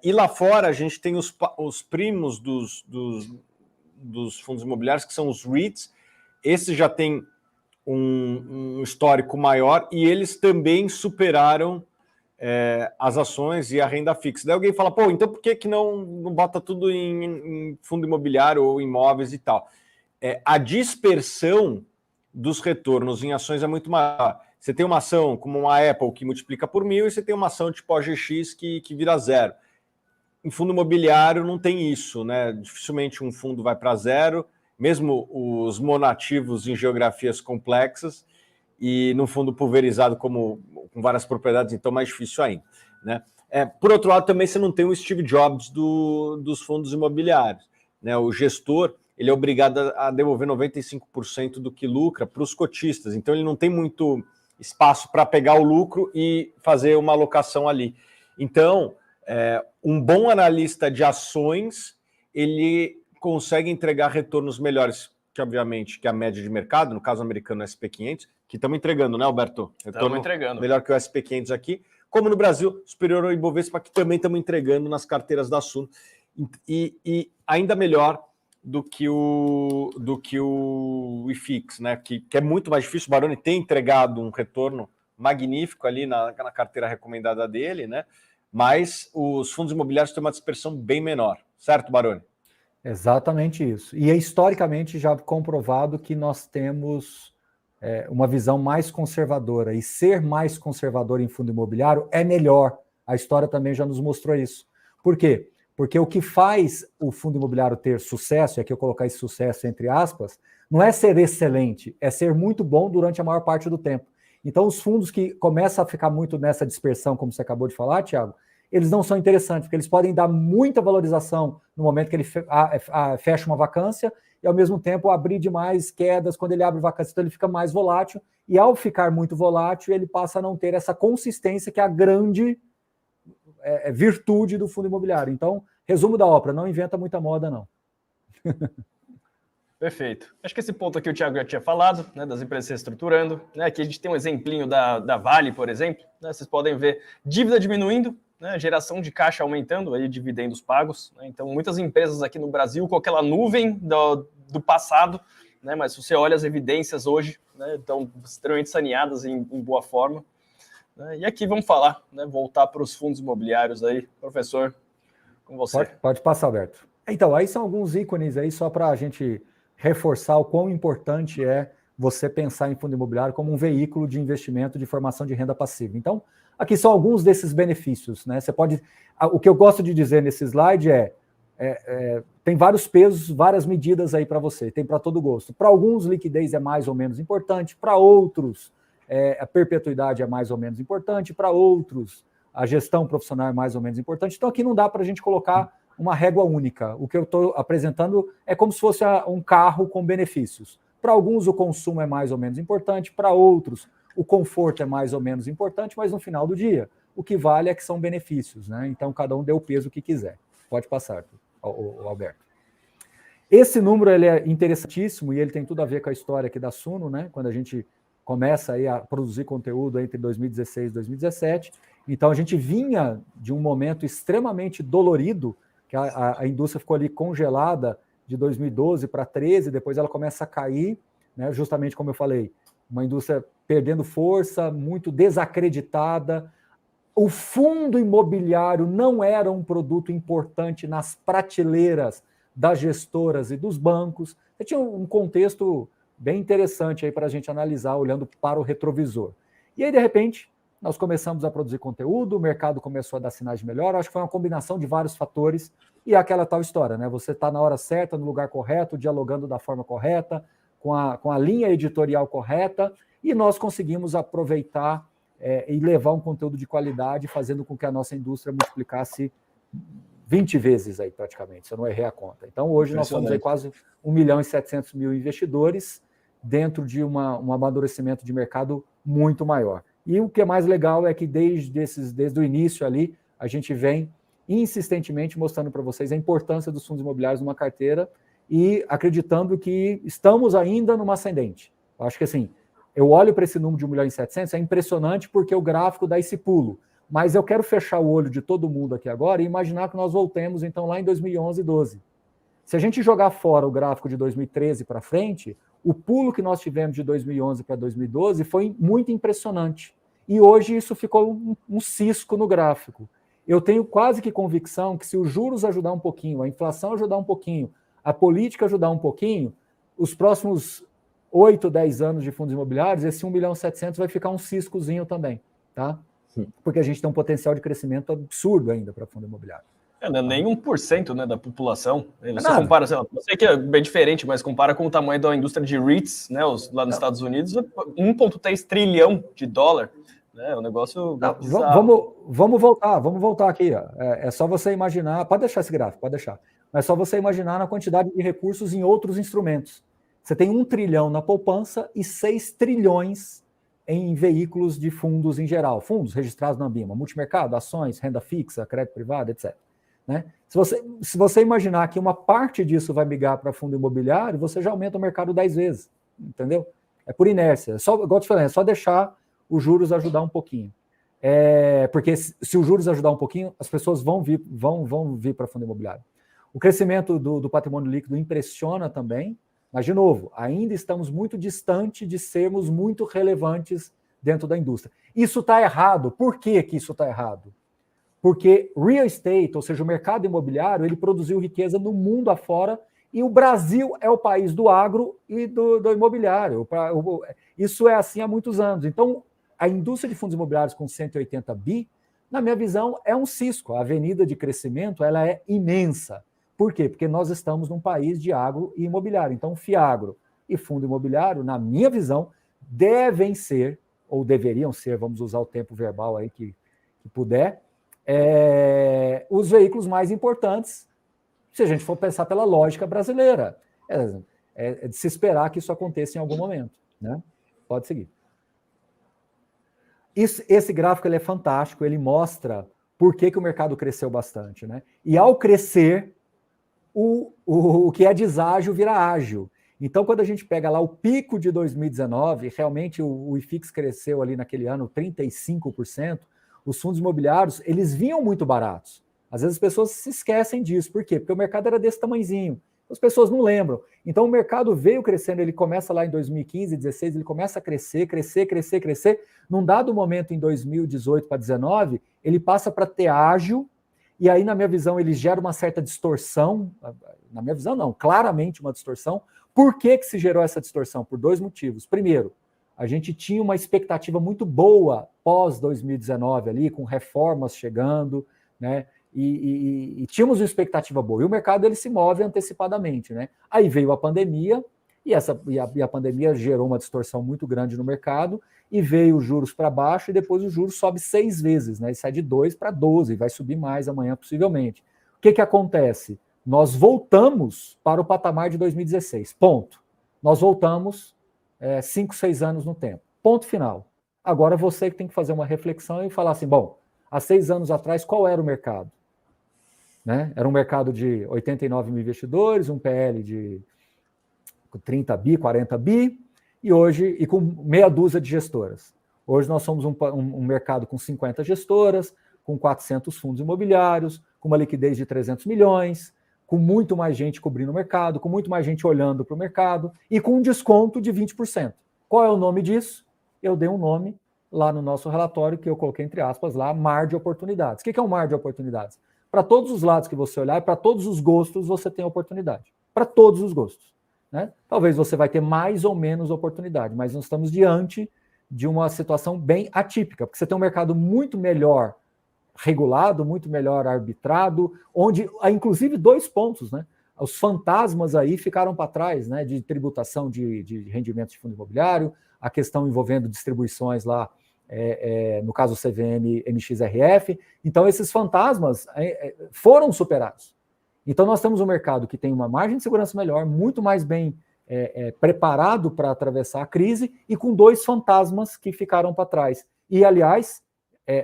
Speaker 2: E lá fora a gente tem os primos dos fundos imobiliários, que são os REITs. Esses já têm um histórico maior e eles também superaram as ações e a renda fixa. Daí alguém fala, pô, então por que não bota tudo em fundo imobiliário ou imóveis e tal? A dispersão dos retornos em ações é muito maior. Você tem uma ação como uma Apple que multiplica por 1.000 e você tem uma ação tipo OGX que vira 0. Em fundo imobiliário não tem isso, né? Dificilmente um fundo vai para 0, mesmo os monativos em geografias complexas, e no fundo pulverizado com várias propriedades, então mais difícil ainda, né? Por outro lado, também você não tem o Steve Jobs dos fundos imobiliários, né? O gestor ele é obrigado a devolver 95% do que lucra para os cotistas, então ele não tem muito espaço para pegar o lucro e fazer uma alocação ali. Então, um bom analista de ações, ele consegue entregar retornos melhores, que obviamente que a média de mercado, no caso americano SP500, que estamos entregando, né, Alberto?
Speaker 1: Estamos entregando.
Speaker 2: Melhor que o SP500 aqui, como no Brasil, superior ao Ibovespa, que também estamos entregando nas carteiras da Suno, e ainda melhor do que o IFIX, né? Que é muito mais difícil. O Baroni tem entregado um retorno magnífico ali na carteira recomendada dele, né? Mas os fundos imobiliários têm uma dispersão bem menor, certo, Baroni?
Speaker 3: Exatamente isso. E é historicamente já comprovado que nós temos uma visão mais conservadora, e ser mais conservador em fundo imobiliário é melhor. A história também já nos mostrou isso. Por quê? Porque o que faz o fundo imobiliário ter sucesso, e aqui eu colocar esse sucesso entre aspas, não é ser excelente, é ser muito bom durante a maior parte do tempo. Então, os fundos que começam a ficar muito nessa dispersão, como você acabou de falar, Thiago, eles não são interessantes, porque eles podem dar muita valorização no momento que ele fecha uma vacância e, ao mesmo tempo, abrir demais quedas quando ele abre vacância. Então, ele fica mais volátil e, ao ficar muito volátil, ele passa a não ter essa consistência que é a grande virtude do fundo imobiliário. Então, resumo da ópera, não inventa muita moda, não.
Speaker 1: Perfeito. Acho que esse ponto aqui o Thiago já tinha falado, né, das empresas se reestruturando. Né, aqui a gente tem um exemplinho da Vale, por exemplo. Né, vocês podem ver dívida diminuindo, né, geração de caixa aumentando, aí dividendos pagos. Né, então, muitas empresas aqui no Brasil com aquela nuvem do passado, né, mas se você olha as evidências hoje, né, estão extremamente saneadas em boa forma. Né, e aqui vamos falar, né, voltar para os fundos imobiliários aí. Professor, com você.
Speaker 3: Pode passar, Alberto. Então, aí são alguns ícones aí só para a gente reforçar o quão importante é você pensar em fundo imobiliário como um veículo de investimento de formação de renda passiva. Então, aqui são alguns desses benefícios, né? Você pode. O que eu gosto de dizer nesse slide é: tem vários pesos, várias medidas aí para você, tem para todo gosto. Para alguns, liquidez é mais ou menos importante, para outros, a perpetuidade é mais ou menos importante, para outros, a gestão profissional é mais ou menos importante. Então, aqui não dá para a gente colocar uma régua única. O que eu estou apresentando é como se fosse um carro com benefícios. Para alguns, o consumo é mais ou menos importante, para outros, o conforto é mais ou menos importante, mas no final do dia, o que vale é que são benefícios, né? Então, cada um dê o peso que quiser. Pode passar, Alberto. Esse número ele é interessantíssimo e ele tem tudo a ver com a história aqui da Suno, né? Quando a gente começa aí a produzir conteúdo entre 2016 e 2017. Então, a gente vinha de um momento extremamente dolorido, que a indústria ficou ali congelada de 2012 para 2013, depois ela começa a cair, né? Justamente como eu falei, uma indústria perdendo força, muito desacreditada. O fundo imobiliário não era um produto importante nas prateleiras das gestoras e dos bancos. Tinha um contexto bem interessante aí para a gente analisar, olhando para o retrovisor. E aí, de repente, nós começamos a produzir conteúdo, o mercado começou a dar sinais de melhora. Acho que foi uma combinação de vários fatores e aquela tal história, né? Você está na hora certa, no lugar correto, dialogando da forma correta, com a linha editorial correta, e nós conseguimos aproveitar e levar um conteúdo de qualidade, fazendo com que a nossa indústria multiplicasse 20 vezes aí praticamente, se eu não errei a conta. Então, hoje nós somos aí quase 1.700.000 investidores dentro de um amadurecimento de mercado muito maior. E o que é mais legal é que desde o início ali, a gente vem insistentemente mostrando para vocês a importância dos fundos imobiliários numa carteira e acreditando que estamos ainda numa ascendente. Eu acho que assim, eu olho para esse número de 1.700.000, é impressionante porque o gráfico dá esse pulo. Mas eu quero fechar o olho de todo mundo aqui agora e imaginar que nós voltemos, então, lá em 2011 e 2012. Se a gente jogar fora o gráfico de 2013 para frente, o pulo que nós tivemos de 2011 para 2012 foi muito impressionante. E hoje isso ficou um cisco no gráfico. Eu tenho quase que convicção que se os juros ajudar um pouquinho, a inflação ajudar um pouquinho, a política ajudar um pouquinho, os próximos 8, 10 anos de fundos imobiliários, esse 1.700.000 vai ficar um ciscozinho também, tá? Porque a gente tem um potencial de crescimento absurdo ainda para fundo imobiliário.
Speaker 1: Não é nem 1%, né, da população. Você compara, sei lá, eu sei que é bem diferente, mas compara com o tamanho da indústria de REITs, né, lá nos Estados Unidos, 1,3 trilhão de dólar. É um negócio bizarro.
Speaker 3: Vamos voltar aqui. Ó. É só você imaginar, pode deixar esse gráfico, pode deixar. Mas é só você imaginar na quantidade de recursos em outros instrumentos. Você tem 1 trilhão na poupança e 6 trilhões em veículos de fundos em geral. Fundos registrados na Ambima, multimercado, ações, renda fixa, crédito privado, etc. Né? Se você imaginar que uma parte disso vai migrar para fundo imobiliário, você já aumenta o mercado 10 vezes. Entendeu? É por inércia. Igual eu te falei, é só deixar os juros ajudar um pouquinho. Porque se os juros ajudar um pouquinho, as pessoas vão vir para fundo imobiliário. O crescimento do patrimônio líquido impressiona também, mas, de novo, ainda estamos muito distante de sermos muito relevantes dentro da indústria. Isso está errado. Por que isso está errado? Porque real estate, ou seja, o mercado imobiliário, ele produziu riqueza no mundo afora e o Brasil é o país do agro e do imobiliário. Isso é assim há muitos anos. Então, a indústria de fundos imobiliários com 180 bi, na minha visão, é um cisco. A avenida de crescimento ela é imensa. Por quê? Porque nós estamos num país de agro e imobiliário. Então, FIAGRO e fundo imobiliário, na minha visão, devem ser, ou deveriam ser, vamos usar o tempo verbal aí que puder, os veículos mais importantes, se a gente for pensar pela lógica brasileira. É de se esperar que isso aconteça em algum momento. Né? Pode seguir. Esse gráfico ele é fantástico, ele mostra por que o mercado cresceu bastante. Né? E ao crescer, o que é deságil vira ágil. Então, quando a gente pega lá o pico de 2019, realmente o IFIX cresceu ali naquele ano 35%, os fundos imobiliários, eles vinham muito baratos. Às vezes as pessoas se esquecem disso. Por quê? Porque o mercado era desse tamanhozinho. As pessoas não lembram. Então, o mercado veio crescendo, ele começa lá em 2015, 2016, ele começa a crescer. Num dado momento, em 2018 para 2019, ele passa para ter ágil. E aí, na minha visão, ele gera uma certa distorção. Na minha visão, não, claramente uma distorção. Por que se gerou essa distorção? Por 2 motivos. Primeiro, a gente tinha uma expectativa muito boa pós-2019 ali, com reformas chegando, né? e tínhamos uma expectativa boa. E o mercado ele se move antecipadamente, né? Aí veio a pandemia, e a pandemia gerou uma distorção muito grande no mercado, e veio os juros para baixo, e depois os juros sobe 6 vezes, né? E sai de 2 para 12, vai subir mais amanhã possivelmente. O que acontece? Nós voltamos para o patamar de 2016, ponto. Nós voltamos 5, 6 anos no tempo, ponto final. Agora você que tem que fazer uma reflexão e falar assim, bom, há 6 anos atrás, qual era o mercado? Né? Era um mercado de 89 mil investidores, um PL de 30 bi, 40 bi, e hoje, e com meia dúzia de gestoras. Hoje nós somos um mercado com 50 gestoras, com 400 fundos imobiliários, com uma liquidez de 300 milhões, com muito mais gente cobrindo o mercado, com muito mais gente olhando para o mercado, e com um desconto de 20%. Qual é o nome disso? Eu dei um nome lá no nosso relatório, que eu coloquei entre aspas lá, mar de oportunidades. O que é um mar de oportunidades? Para todos os lados que você olhar, para todos os gostos, você tem oportunidade. Para todos os gostos. Né? Talvez você vai ter mais ou menos oportunidade, mas nós estamos diante de uma situação bem atípica, porque você tem um mercado muito melhor regulado, muito melhor arbitrado, onde há inclusive 2 pontos, né? Os fantasmas aí ficaram para trás, né? De tributação de rendimentos de fundo imobiliário, a questão envolvendo distribuições lá, no caso CVM, MXRF. Então, esses fantasmas foram superados. Então, nós temos um mercado que tem uma margem de segurança melhor, muito mais bem preparado para atravessar a crise, e com 2 fantasmas que ficaram para trás. E, aliás,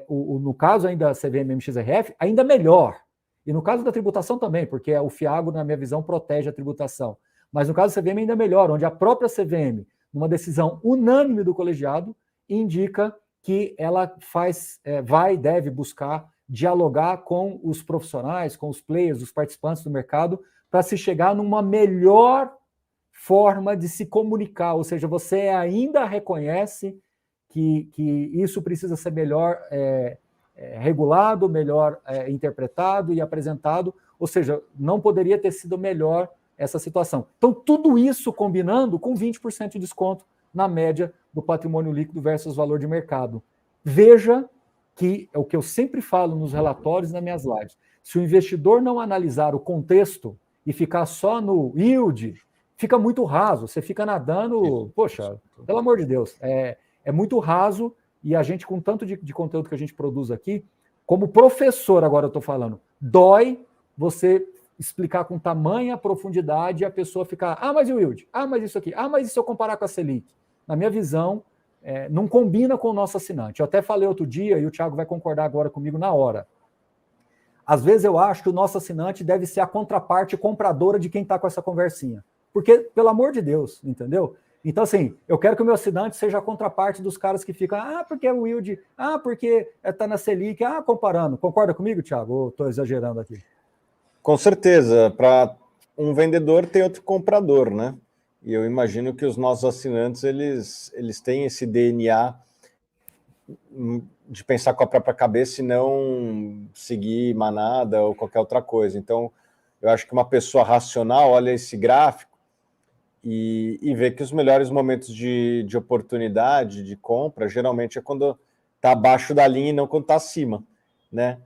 Speaker 3: no caso ainda da CVM MXRF, ainda melhor. E no caso da tributação também, porque o FIAGO, na minha visão, protege a tributação. Mas no caso da CVM ainda melhor, onde a própria CVM, numa decisão unânime do colegiado, indica que ela deve buscar dialogar com os profissionais, com os players, os participantes do mercado, para se chegar numa melhor forma de se comunicar. Ou seja, você ainda reconhece que isso precisa ser melhor regulado, melhor interpretado e apresentado, ou seja, não poderia ter sido melhor essa situação. Então, tudo isso combinando com 20% de desconto na média do patrimônio líquido versus valor de mercado. Veja que é o que eu sempre falo nos relatórios e nas minhas lives. Se o investidor não analisar o contexto e ficar só no yield, fica muito raso, você fica nadando, poxa, pelo amor de Deus, é muito raso, e a gente, com tanto de conteúdo que a gente produz aqui, como professor, agora eu estou falando, dói você explicar com tamanha profundidade e a pessoa ficar, mas e o yield? Mas isso aqui? Mas e se eu comparar com a Selic? Na minha visão, não combina com o nosso assinante. Eu até falei outro dia, e o Thiago vai concordar agora comigo na hora. Às vezes eu acho que o nosso assinante deve ser a contraparte compradora de quem está com essa conversinha. Porque, pelo amor de Deus, entendeu? Então, assim, eu quero que o meu assinante seja a contraparte dos caras que ficam, porque é o yield, porque está na Selic, comparando. Concorda comigo, Thiago? Ou estou exagerando aqui?
Speaker 2: Com certeza. Para um vendedor tem outro comprador, né? E eu imagino que os nossos assinantes, eles têm esse DNA de pensar com a própria cabeça e não seguir manada ou qualquer outra coisa. Então, eu acho que uma pessoa racional olha esse gráfico e vê que os melhores momentos de oportunidade, de compra, geralmente é quando está abaixo da linha e não quando está acima, né?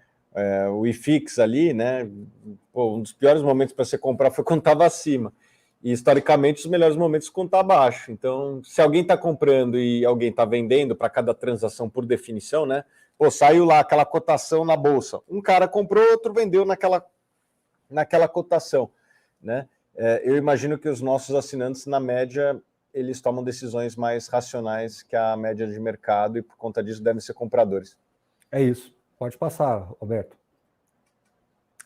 Speaker 2: O IFIX ali, né? Um dos piores momentos para você comprar foi quando estava acima. E, historicamente, os melhores momentos quando está abaixo. Então, se alguém está comprando e alguém está vendendo para cada transação, por definição, né? Saiu lá aquela cotação na bolsa. Um cara comprou, outro vendeu naquela cotação, né? Eu imagino que os nossos assinantes, na média, eles tomam decisões mais racionais que a média de mercado e, por conta disso, devem ser compradores.
Speaker 3: É isso. Pode passar, Roberto.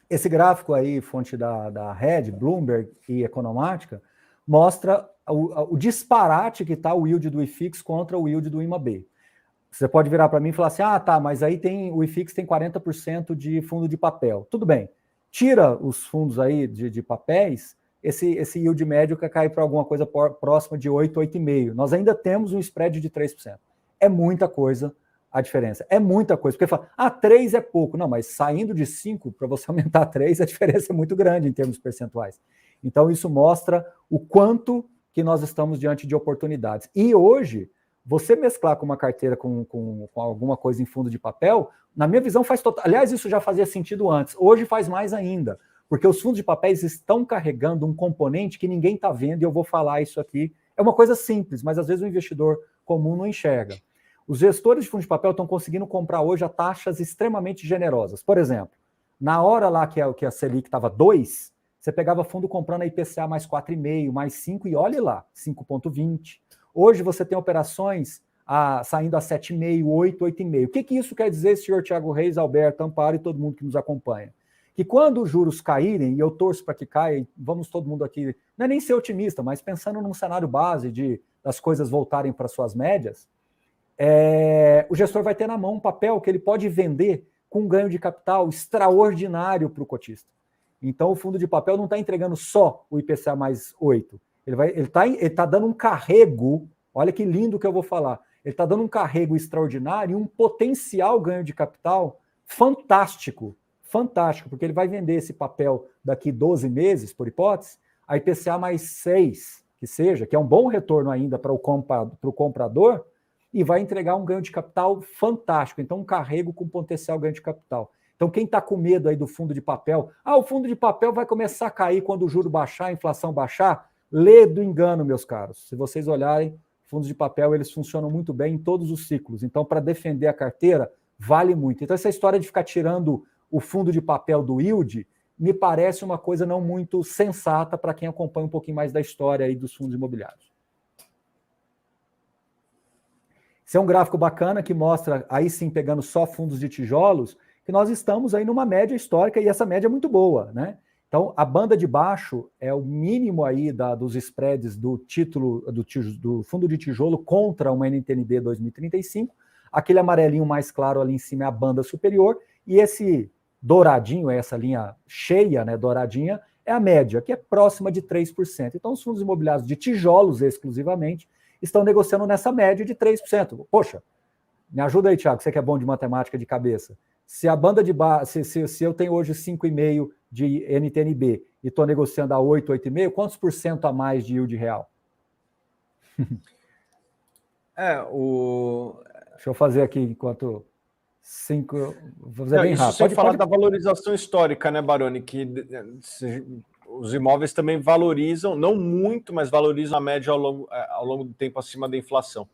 Speaker 3: Esse gráfico aí, fonte da Red, Bloomberg e Economática, mostra o disparate que está o yield do IFIX contra o yield do IMAB. Você pode virar para mim e falar assim, mas aí o IFIX tem 40% de fundo de papel. Tudo bem. Tira os fundos aí de papéis, esse yield médio que cai para alguma coisa próxima de 8, 8,5. Nós ainda temos um spread de 3%. É muita coisa a diferença. É muita coisa. Porque fala, 3 é pouco. Não, mas saindo de 5 para você aumentar 3, a diferença é muito grande em termos percentuais. Então, isso mostra o quanto que nós estamos diante de oportunidades. E hoje, você mesclar com uma carteira com alguma coisa em fundo de papel, na minha visão faz total... Aliás, isso já fazia sentido antes, hoje faz mais ainda, porque os fundos de papéis estão carregando um componente que ninguém está vendo, e eu vou falar isso aqui. É uma coisa simples, mas às vezes o investidor comum não enxerga. Os gestores de fundos de papel estão conseguindo comprar hoje a taxas extremamente generosas. Por exemplo, na hora lá que a Selic estava 2, você pegava fundo comprando a IPCA mais 4,5, mais 5, e olhe lá, 5,20. Hoje você tem operações saindo a 7,5, 8, 8,5. O que isso quer dizer, senhor Thiago Reis, Alberto, Amparo e todo mundo que nos acompanha? Que quando os juros caírem, e eu torço para que caia, vamos todo mundo aqui, não é nem ser otimista, mas pensando num cenário base das coisas voltarem para suas médias, o gestor vai ter na mão um papel que ele pode vender com um ganho de capital extraordinário para o cotista. Então o fundo de papel não está entregando só o IPCA mais 8, ele tá dando um carrego, olha que lindo que eu vou falar, ele está dando um carrego extraordinário e um potencial ganho de capital fantástico, porque ele vai vender esse papel daqui 12 meses, por hipótese, a IPCA mais 6, que é um bom retorno ainda para o comprador, e vai entregar um ganho de capital fantástico. Então, um carrego com potencial ganho de capital. Então, quem está com medo aí do fundo de papel, o fundo de papel vai começar a cair quando o juro baixar, a inflação baixar, lê do engano, meus caros. Se vocês olharem, fundos de papel, eles funcionam muito bem em todos os ciclos. Então, para defender a carteira, vale muito. Então, essa história de ficar tirando o fundo de papel do yield me parece uma coisa não muito sensata para quem acompanha um pouquinho mais da história aí dos fundos imobiliários. Esse é um gráfico bacana que mostra, aí sim, pegando só fundos de tijolos, que nós estamos aí numa média histórica, e essa média é muito boa, né? Então, a banda de baixo é o mínimo aí dos spreads do título do fundo de tijolo contra uma NTN-B 2035. Aquele amarelinho mais claro ali em cima é a banda superior, e esse douradinho, essa linha cheia, né, douradinha, é a média, que é próxima de 3%. Então, os fundos imobiliários de tijolos exclusivamente estão negociando nessa média de 3%. Poxa, me ajuda aí, Thiago, você que é bom de matemática de cabeça. Se a banda de base, se eu tenho hoje 5,5 de NTN-B e estou negociando a 8, 8,5, quantos por cento a mais de yield real? Deixa eu fazer aqui enquanto 5... Vou fazer bem rápido.
Speaker 2: Sem falar da valorização histórica, né, Baroni? Que os imóveis também valorizam, não muito, mas valorizam a média ao longo do tempo acima da inflação.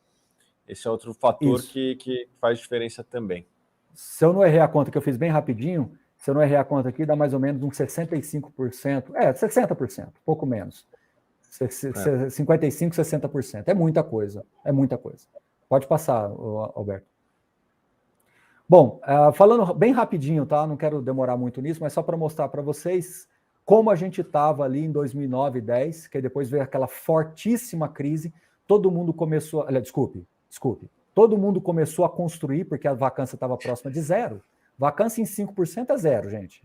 Speaker 2: Esse é outro fator que faz diferença também.
Speaker 3: Se eu não errei a conta, que eu fiz bem rapidinho, se eu não errei a conta aqui, dá mais ou menos uns 65%. 60%, pouco menos. 55%, 60%. É muita coisa. Pode passar, Alberto. Bom, falando bem rapidinho, tá? Não quero demorar muito nisso, mas só para mostrar para vocês como a gente estava ali em 2009 e 2010, que depois veio aquela fortíssima crise, todo mundo começou... Desculpe. Todo mundo começou a construir, porque a vacância estava próxima de zero. Vacância em 5% é zero, gente.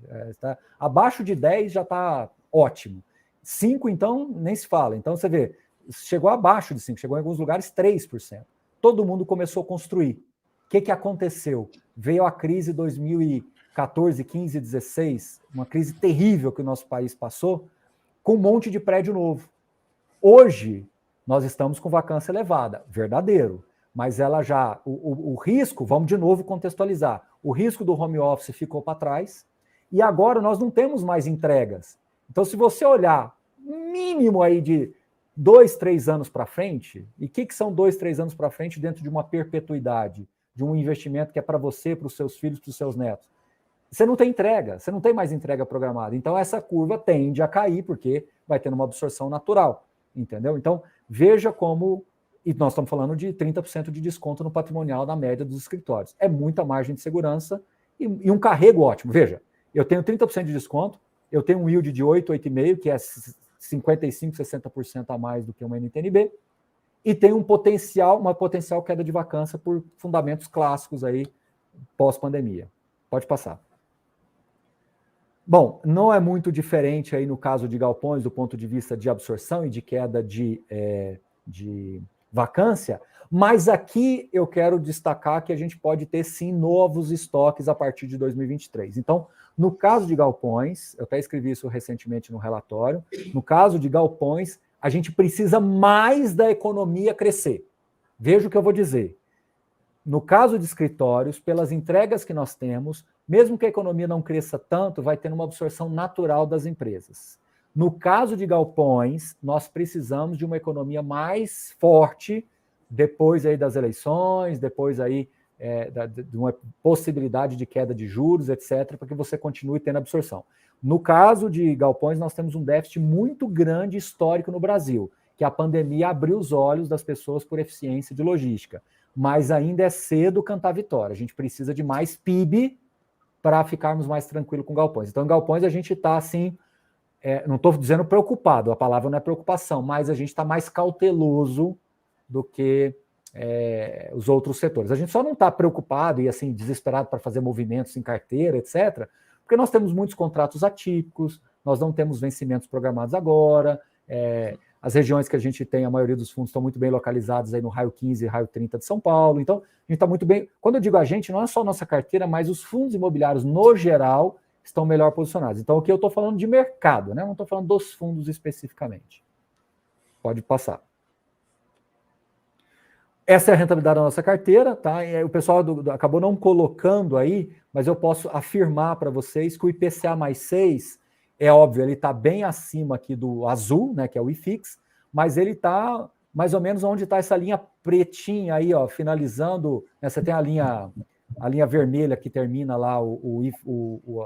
Speaker 3: Abaixo de 10 já está ótimo. 5, então, nem se fala. Então, você vê, chegou abaixo de 5, chegou em alguns lugares 3%. Todo mundo começou a construir. O que aconteceu? Veio a crise 2014, 15, 16, uma crise terrível que o nosso país passou, com um monte de prédio novo. Hoje, nós estamos com vacância elevada, verdadeiro. Mas ela já, o risco, vamos de novo contextualizar, o risco do home office ficou para trás e agora nós não temos mais entregas. Então, se você olhar mínimo aí de 2, 3 anos para frente, e o que são 2, 3 anos para frente dentro de uma perpetuidade, de um investimento que é para você, para os seus filhos, para os seus netos? Você não tem entrega, você não tem mais entrega programada. Então, essa curva tende a cair, porque vai tendo uma absorção natural, entendeu? Então, veja como... E nós estamos falando de 30% de desconto no patrimonial na média dos escritórios. É muita margem de segurança e um carrego ótimo. Veja, eu tenho 30% de desconto, eu tenho um yield de 8, 8,5, que é 55%, 60% a mais do que uma NTN-B, e tem uma potencial queda de vacância por fundamentos clássicos aí pós-pandemia. Pode passar. Bom, não é muito diferente aí no caso de galpões do ponto de vista de absorção e de queda de vacância, mas aqui eu quero destacar que a gente pode ter sim novos estoques a partir de 2023. Então, no caso de galpões, eu até escrevi isso recentemente no relatório, no caso de galpões, a gente precisa mais da economia crescer. Veja o que eu vou dizer. No caso de escritórios, pelas entregas que nós temos, mesmo que a economia não cresça tanto, vai ter uma absorção natural das empresas. No caso de galpões, nós precisamos de uma economia mais forte depois aí das eleições, depois aí de uma possibilidade de queda de juros, etc., para que você continue tendo absorção. No caso de galpões, nós temos um déficit muito grande histórico no Brasil, que a pandemia abriu os olhos das pessoas por eficiência de logística. Mas ainda é cedo cantar vitória. A gente precisa de mais PIB para ficarmos mais tranquilos com galpões. Então, em galpões, a gente está assim, não estou dizendo preocupado, a palavra não é preocupação, mas a gente está mais cauteloso do que os outros setores. A gente só não está preocupado e assim desesperado para fazer movimentos em carteira, etc., porque nós temos muitos contratos atípicos, nós não temos vencimentos programados agora, as regiões que a gente tem, a maioria dos fundos estão muito bem localizados aí no raio 15 e raio 30 de São Paulo, então a gente está muito bem. Quando eu digo a gente, não é só a nossa carteira, mas os fundos imobiliários no geral estão melhor posicionados. Então aqui eu estou falando de mercado, né? Não estou falando dos fundos especificamente. Pode passar. Essa é a rentabilidade da nossa carteira, tá? E o pessoal acabou não colocando aí, mas eu posso afirmar para vocês que o IPCA mais 6, é óbvio, ele está bem acima aqui do azul, né, que é o IFIX, mas ele está mais ou menos onde está essa linha pretinha aí, ó, finalizando, né, você tem a linha vermelha que termina lá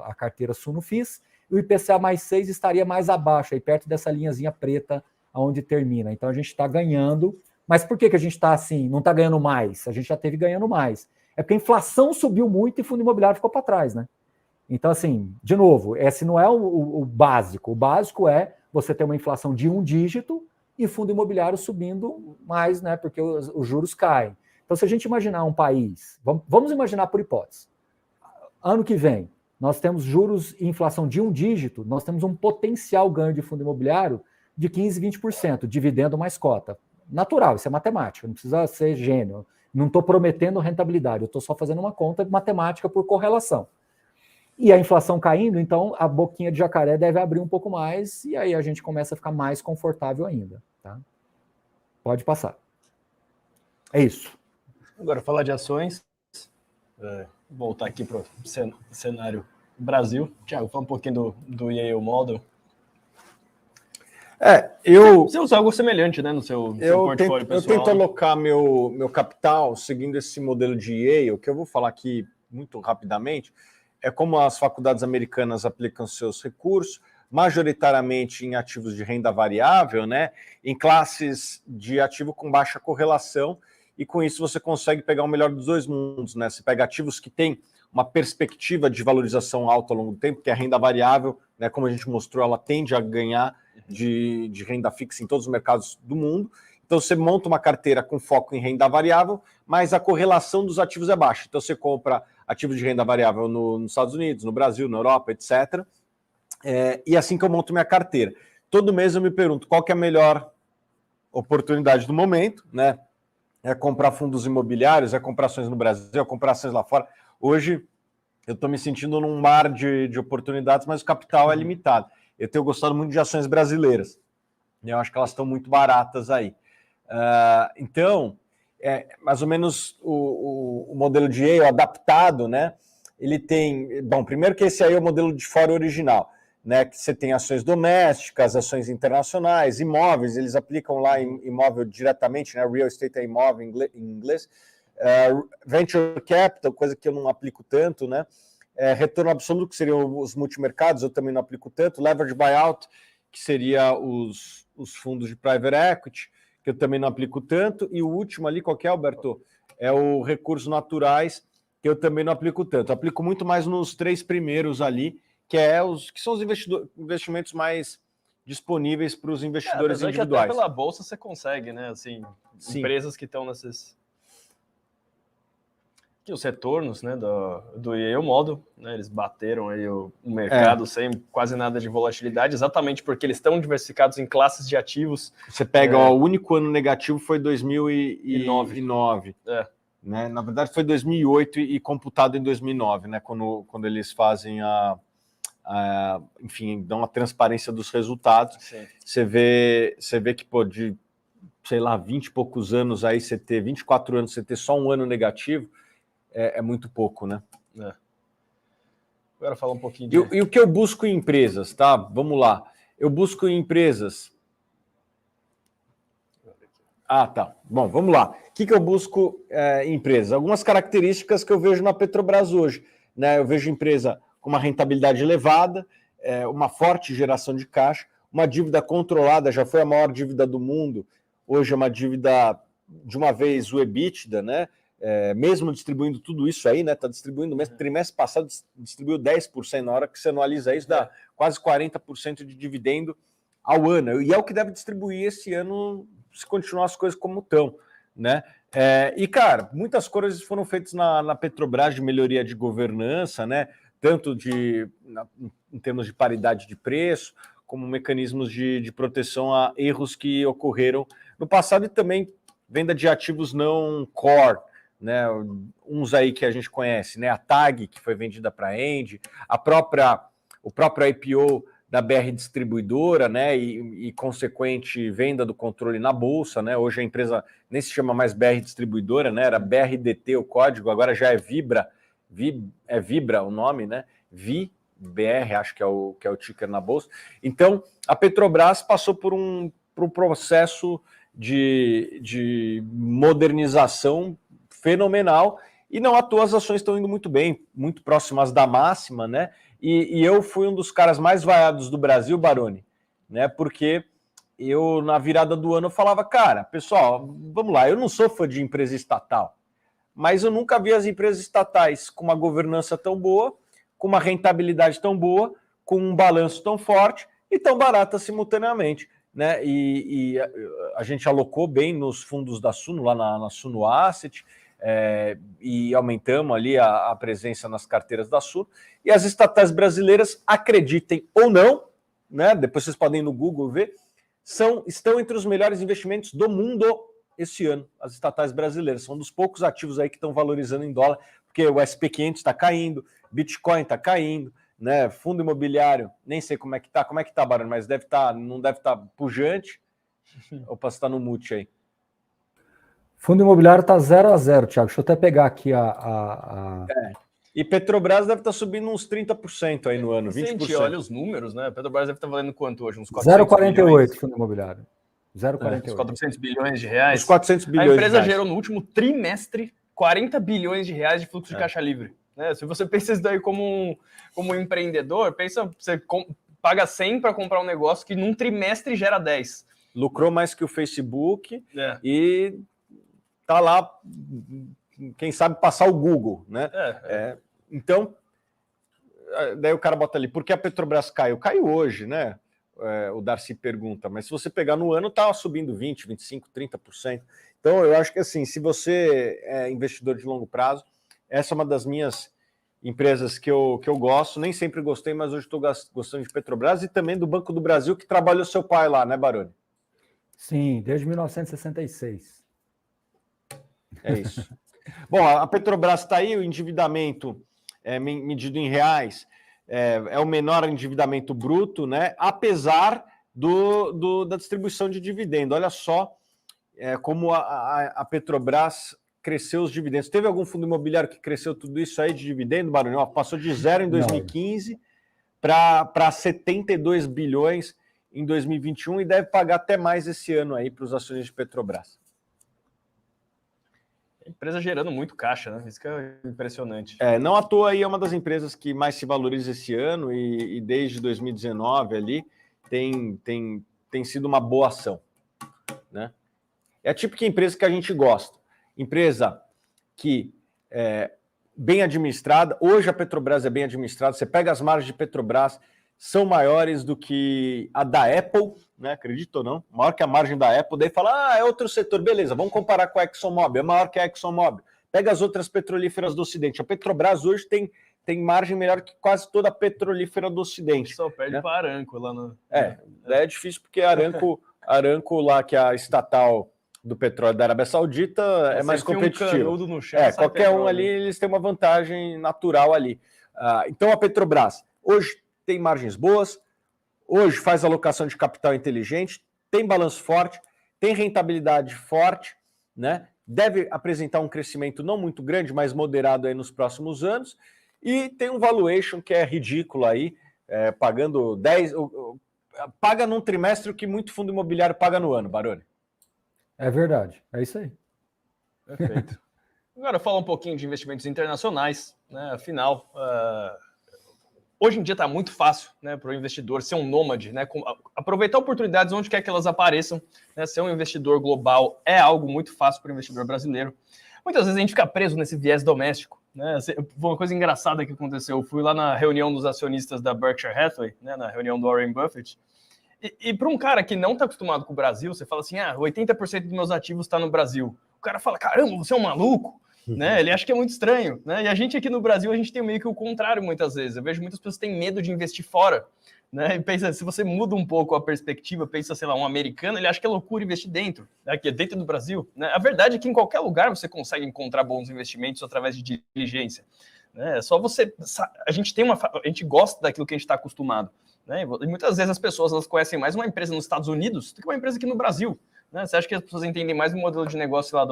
Speaker 3: a carteira Sunufis, e o IPCA mais 6 estaria mais abaixo, aí perto dessa linhazinha preta onde termina. Então a gente está ganhando. Mas por que a gente está assim, não está ganhando mais? A gente já teve ganhando mais. É porque a inflação subiu muito e fundo imobiliário ficou para trás, né? Então, assim, de novo, esse não é o básico. O básico é você ter uma inflação de 1 dígito e fundo imobiliário subindo mais, né? Porque os juros caem. Então, se a gente imaginar um país, vamos imaginar por hipótese, ano que vem, nós temos juros e inflação de 1 dígito, nós temos um potencial ganho de fundo imobiliário de 15%, 20%, dividendo mais cota. Natural, isso é matemática, não precisa ser gênio. Não estou prometendo rentabilidade, eu estou só fazendo uma conta matemática por correlação. E a inflação caindo, então a boquinha de jacaré deve abrir um pouco mais e aí a gente começa a ficar mais confortável ainda. Tá? Pode passar. É isso.
Speaker 1: Agora, falar de ações. Voltar aqui para o cenário Brasil. Thiago, fala um pouquinho do Yale Model. Você usa algo semelhante, né, no seu portfólio pessoal.
Speaker 2: Eu tento alocar meu capital seguindo esse modelo de Yale, que eu vou falar aqui muito rapidamente, é como as faculdades americanas aplicam seus recursos, majoritariamente em ativos de renda variável, né, em classes de ativo com baixa correlação, e com isso você consegue pegar o melhor dos dois mundos, né? Você pega ativos que têm uma perspectiva de valorização alta ao longo do tempo, que é a renda variável, né, como a gente mostrou, ela tende a ganhar de renda fixa em todos os mercados do mundo. Então você monta uma carteira com foco em renda variável, mas a correlação dos ativos é baixa. Então você compra ativos de renda variável nos Estados Unidos, no Brasil, na Europa, etc. E assim que eu monto minha carteira. Todo mês eu me pergunto qual que é a melhor oportunidade do momento, né? É comprar fundos imobiliários, é comprar ações no Brasil, é comprar ações lá fora. Hoje eu estou me sentindo num mar de oportunidades, mas o capital é limitado. Eu tenho gostado muito de ações brasileiras. Eu acho que elas estão muito baratas aí. Então, mais ou menos o modelo de Yale adaptado, né? Ele tem... Bom, primeiro que esse aí é o modelo de fora original, né? Que você tem ações domésticas, ações internacionais, imóveis, eles aplicam lá em imóvel diretamente, né? Real estate é imóvel em inglês. Venture capital, coisa que eu não aplico tanto, né? Retorno absoluto, que seriam os multimercados, eu também não aplico tanto. Leverage buyout, que seria os fundos de private equity, que eu também não aplico tanto. E o último ali, qual que é, Alberto? É o recursos naturais, que eu também não aplico tanto. Eu aplico muito mais nos 3 primeiros ali, que são os investimentos mais disponíveis para os investidores individuais.
Speaker 1: Que até pela bolsa você consegue, né? Assim, sim. Empresas que estão nesses... Que os retornos, né, do Yale Model, né, eles bateram aí o mercado sem quase nada de volatilidade, exatamente porque eles estão diversificados em classes de ativos.
Speaker 2: Você pega, o único ano negativo foi 2009. Né? Na verdade foi 2008 e computado em 2009, né, quando eles fazem enfim, dão a transparência dos resultados. Sim. Você vê que, pô, de sei lá, 20 e poucos anos aí, 24 anos, você ter só um ano negativo, é muito pouco, né?
Speaker 1: Agora falar um pouquinho
Speaker 2: E o que eu busco em empresas, tá? Vamos lá. Eu busco em empresas... Tá. Bom, vamos lá. O que eu busco em empresas? Algumas características que eu vejo na Petrobras hoje, né? Eu vejo empresa com uma rentabilidade elevada, uma forte geração de caixa, uma dívida controlada, já foi a maior dívida do mundo, hoje é uma dívida, de uma vez, o EBITDA, né? Mesmo distribuindo tudo isso aí, né? Está distribuindo, mesmo trimestre passado distribuiu 10%, na hora que você analisa isso, dá quase 40% de dividendo ao ano, e é o que deve distribuir esse ano se continuar as coisas como estão, né? E, cara, muitas coisas foram feitas na Petrobras de melhoria de governança, né? Tanto em termos de paridade de preço, como mecanismos de proteção a erros que ocorreram no passado e também venda de ativos não core, né? Uns aí que a gente conhece, né? A TAG, que foi vendida para a Engie, o próprio IPO da BR Distribuidora, né, e consequente venda do controle na Bolsa, né, hoje a empresa nem se chama mais BR Distribuidora, né, era BRDT o código, agora já é Vibra, Vibra o nome, né, VBR, acho que é o ticker na Bolsa. Então, a Petrobras passou por um processo de modernização fenomenal, e não à toa as ações estão indo muito bem, muito próximas da máxima, né, e eu fui um dos caras mais vaiados do Brasil, Baroni, né? Porque eu, na virada do ano, eu falava, cara, pessoal, vamos lá, eu não sou fã de empresa estatal, mas eu nunca vi as empresas estatais com uma governança tão boa, com uma rentabilidade tão boa, com um balanço tão forte e tão barata simultaneamente, né? E a gente alocou bem nos fundos da Suno, lá na Suno Asset, e aumentamos ali a presença nas carteiras da Suno, e as estatais brasileiras, acreditem ou não, né, depois vocês podem ir no Google ver, estão entre os melhores investimentos do mundo esse ano, as estatais brasileiras, são dos poucos ativos aí que estão valorizando em dólar, porque o SP500 está caindo, Bitcoin está caindo, né, fundo imobiliário, nem sei como é que tá, Barão, mas não deve estar pujante. Opa, você está no mute aí.
Speaker 3: Fundo imobiliário está 0-0, Thiago. Deixa eu até pegar aqui
Speaker 2: E Petrobras deve estar subindo uns 30% aí no ano, 20%.
Speaker 1: Se a gente olha os números, né? A Petrobras deve estar valendo quanto hoje? Uns 400
Speaker 3: 0,48 fundo imobiliário. 0,48.
Speaker 1: Uns 400 bilhões de reais.
Speaker 2: Os 400 bilhões
Speaker 1: a empresa
Speaker 2: de reais.
Speaker 1: gerou no último trimestre 40 bilhões de reais de fluxo de caixa livre. Né? Se você pensa isso daí como um empreendedor, pensa, você paga 100 para comprar um negócio que num trimestre gera 10.
Speaker 2: Lucrou mais que o Facebook e tá lá, quem sabe, passar o Google, né? Então, daí o cara bota ali, por que a Petrobras caiu? Caiu hoje, né? O Darcy pergunta, mas se você pegar no ano, tá subindo 20%, 25%, 30%. Então, eu acho que assim, se você é investidor de longo prazo, essa é uma das minhas empresas que eu gosto, nem sempre gostei, mas hoje estou gostando de Petrobras e também do Banco do Brasil, que trabalhou seu pai lá, né, Baroni?
Speaker 3: Sim, desde 1966.
Speaker 2: É isso. Bom, a Petrobras está aí, o endividamento medido em reais é o menor endividamento bruto, né? Apesar da distribuição de dividendo. Olha só como a Petrobras cresceu os dividendos. Teve algum fundo imobiliário que cresceu tudo isso aí de dividendo, Barulho? Passou de 0 em 2015 para 72 bilhões em 2021 e deve pagar até mais esse ano aí para os acionistas de Petrobras.
Speaker 1: A empresa gerando muito caixa, né? Isso que é impressionante.
Speaker 2: Não à toa aí é uma das empresas que mais se valoriza esse ano e desde 2019 ali tem sido uma boa ação, né? É a típica empresa que a gente gosta. Empresa que é bem administrada. Hoje a Petrobras é bem administrada. Você pega as margens de Petrobras, são maiores do que a da Apple, né? Acredita ou não? Maior que a margem da Apple. Daí fala, é outro setor. Beleza, vamos comparar com a ExxonMobil. É maior que a ExxonMobil. Pega as outras petrolíferas do Ocidente. A Petrobras hoje tem margem melhor que quase toda a petrolífera do Ocidente.
Speaker 1: Só perde para a Aramco lá no...
Speaker 2: É difícil porque a Aramco lá, que é a estatal do petróleo da Arábia Saudita, é mais competitiva.
Speaker 1: No chão,
Speaker 2: qualquer um ali, eles têm uma vantagem natural ali. Então a Petrobras hoje tem margens boas, hoje faz alocação de capital inteligente, tem balanço forte, tem rentabilidade forte, né? Deve apresentar um crescimento não muito grande, mas moderado aí nos próximos anos, e tem um valuation que é ridículo aí, pagando 10... paga num trimestre o que muito fundo imobiliário paga no ano, Baroni.
Speaker 3: É verdade, é isso aí.
Speaker 1: Perfeito. Agora fala um pouquinho de investimentos internacionais, né? Afinal, hoje em dia está muito fácil, né, para o investidor ser um nômade, né, aproveitar oportunidades onde quer que elas apareçam, né, ser um investidor global é algo muito fácil para o investidor brasileiro. Muitas vezes a gente fica preso nesse viés doméstico, né? Uma coisa engraçada que aconteceu, eu fui lá na reunião dos acionistas da Berkshire Hathaway, né, na reunião do Warren Buffett, e para um cara que não está acostumado com o Brasil, você fala assim, 80% dos meus ativos está no Brasil. O cara fala, caramba, você é um maluco? Né? Ele acha que é muito estranho, né? E a gente aqui no Brasil, a gente tem meio que o contrário muitas vezes. Eu vejo muitas pessoas que têm medo de investir fora, né? E pensa, se você muda um pouco a perspectiva, pensa, sei lá, um americano, ele acha que é loucura investir dentro, né? Aqui dentro do Brasil, né? A verdade é que em qualquer lugar você consegue encontrar bons investimentos através de diligência, né? É só você, a gente gosta daquilo que a gente está acostumado, né? E muitas vezes as pessoas elas conhecem mais uma empresa nos Estados Unidos do que uma empresa aqui no Brasil. Né? Você acha que as pessoas entendem mais o modelo de negócio lá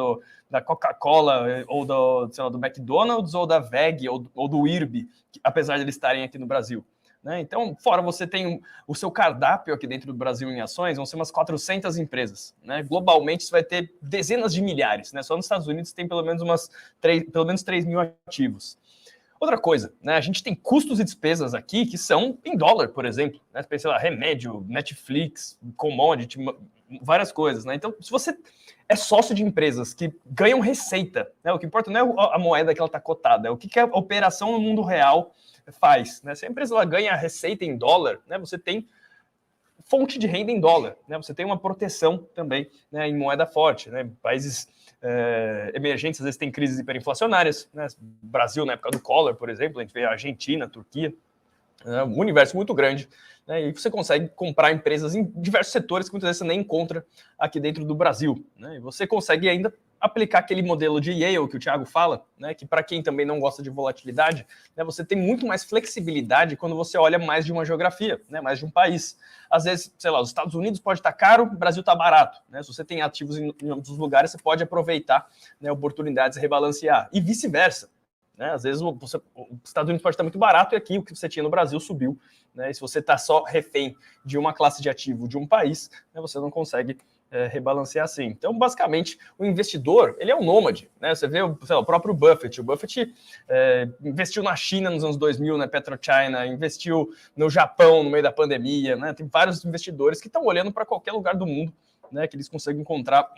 Speaker 1: da Coca-Cola, ou do McDonald's, ou da VEG, ou do IRB, apesar de eles estarem aqui no Brasil? Né? Então, fora você tem o seu cardápio aqui dentro do Brasil em ações, vão ser umas 400 empresas. Né? Globalmente, você vai ter dezenas de milhares. Né? Só nos Estados Unidos tem pelo menos 3 mil ativos. Outra coisa, né? A gente tem custos e despesas aqui que são em dólar, por exemplo. Né? Sei lá, remédio, Netflix, commodity, várias coisas. Né? Então, se você é sócio de empresas que ganham receita, né? O que importa não é a moeda que ela está cotada, é o que a operação no mundo real faz. Né? Se a empresa ela ganha receita em dólar, né? Você tem fonte de renda em dólar. Né? Você tem uma proteção também, né, em moeda forte. Né? Países emergentes, às vezes, têm crises hiperinflacionárias. Né? Brasil, na época do Collor, por exemplo, a gente vê a Argentina, a Turquia. Um universo muito grande. Né? E você consegue comprar empresas em diversos setores que muitas vezes você nem encontra aqui dentro do Brasil. Né? E você consegue ainda aplicar aquele modelo de Yale que o Thiago fala, né, que para quem também não gosta de volatilidade, né, você tem muito mais flexibilidade quando você olha mais de uma geografia, né, mais de um país. Às vezes, sei lá, os Estados Unidos pode estar caro, o Brasil está barato. Né? Se você tem ativos em outros lugares, você pode aproveitar, né, oportunidades de rebalancear. E vice-versa. Né? Às vezes os Estados Unidos pode estar muito barato e aqui o que você tinha no Brasil subiu. Né? E se você está só refém de uma classe de ativo de um país, né, você não consegue rebalancear assim. Então, basicamente, o investidor, ele é um nômade. Né? Você vê o próprio Buffett. O Buffett investiu na China nos anos 2000, na PetroChina, investiu no Japão no meio da pandemia. Né? Tem vários investidores que estão olhando para qualquer lugar do mundo, né, que eles conseguem encontrar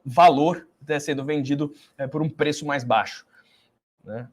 Speaker 1: valor, né, sendo vendido por um preço mais baixo. Né?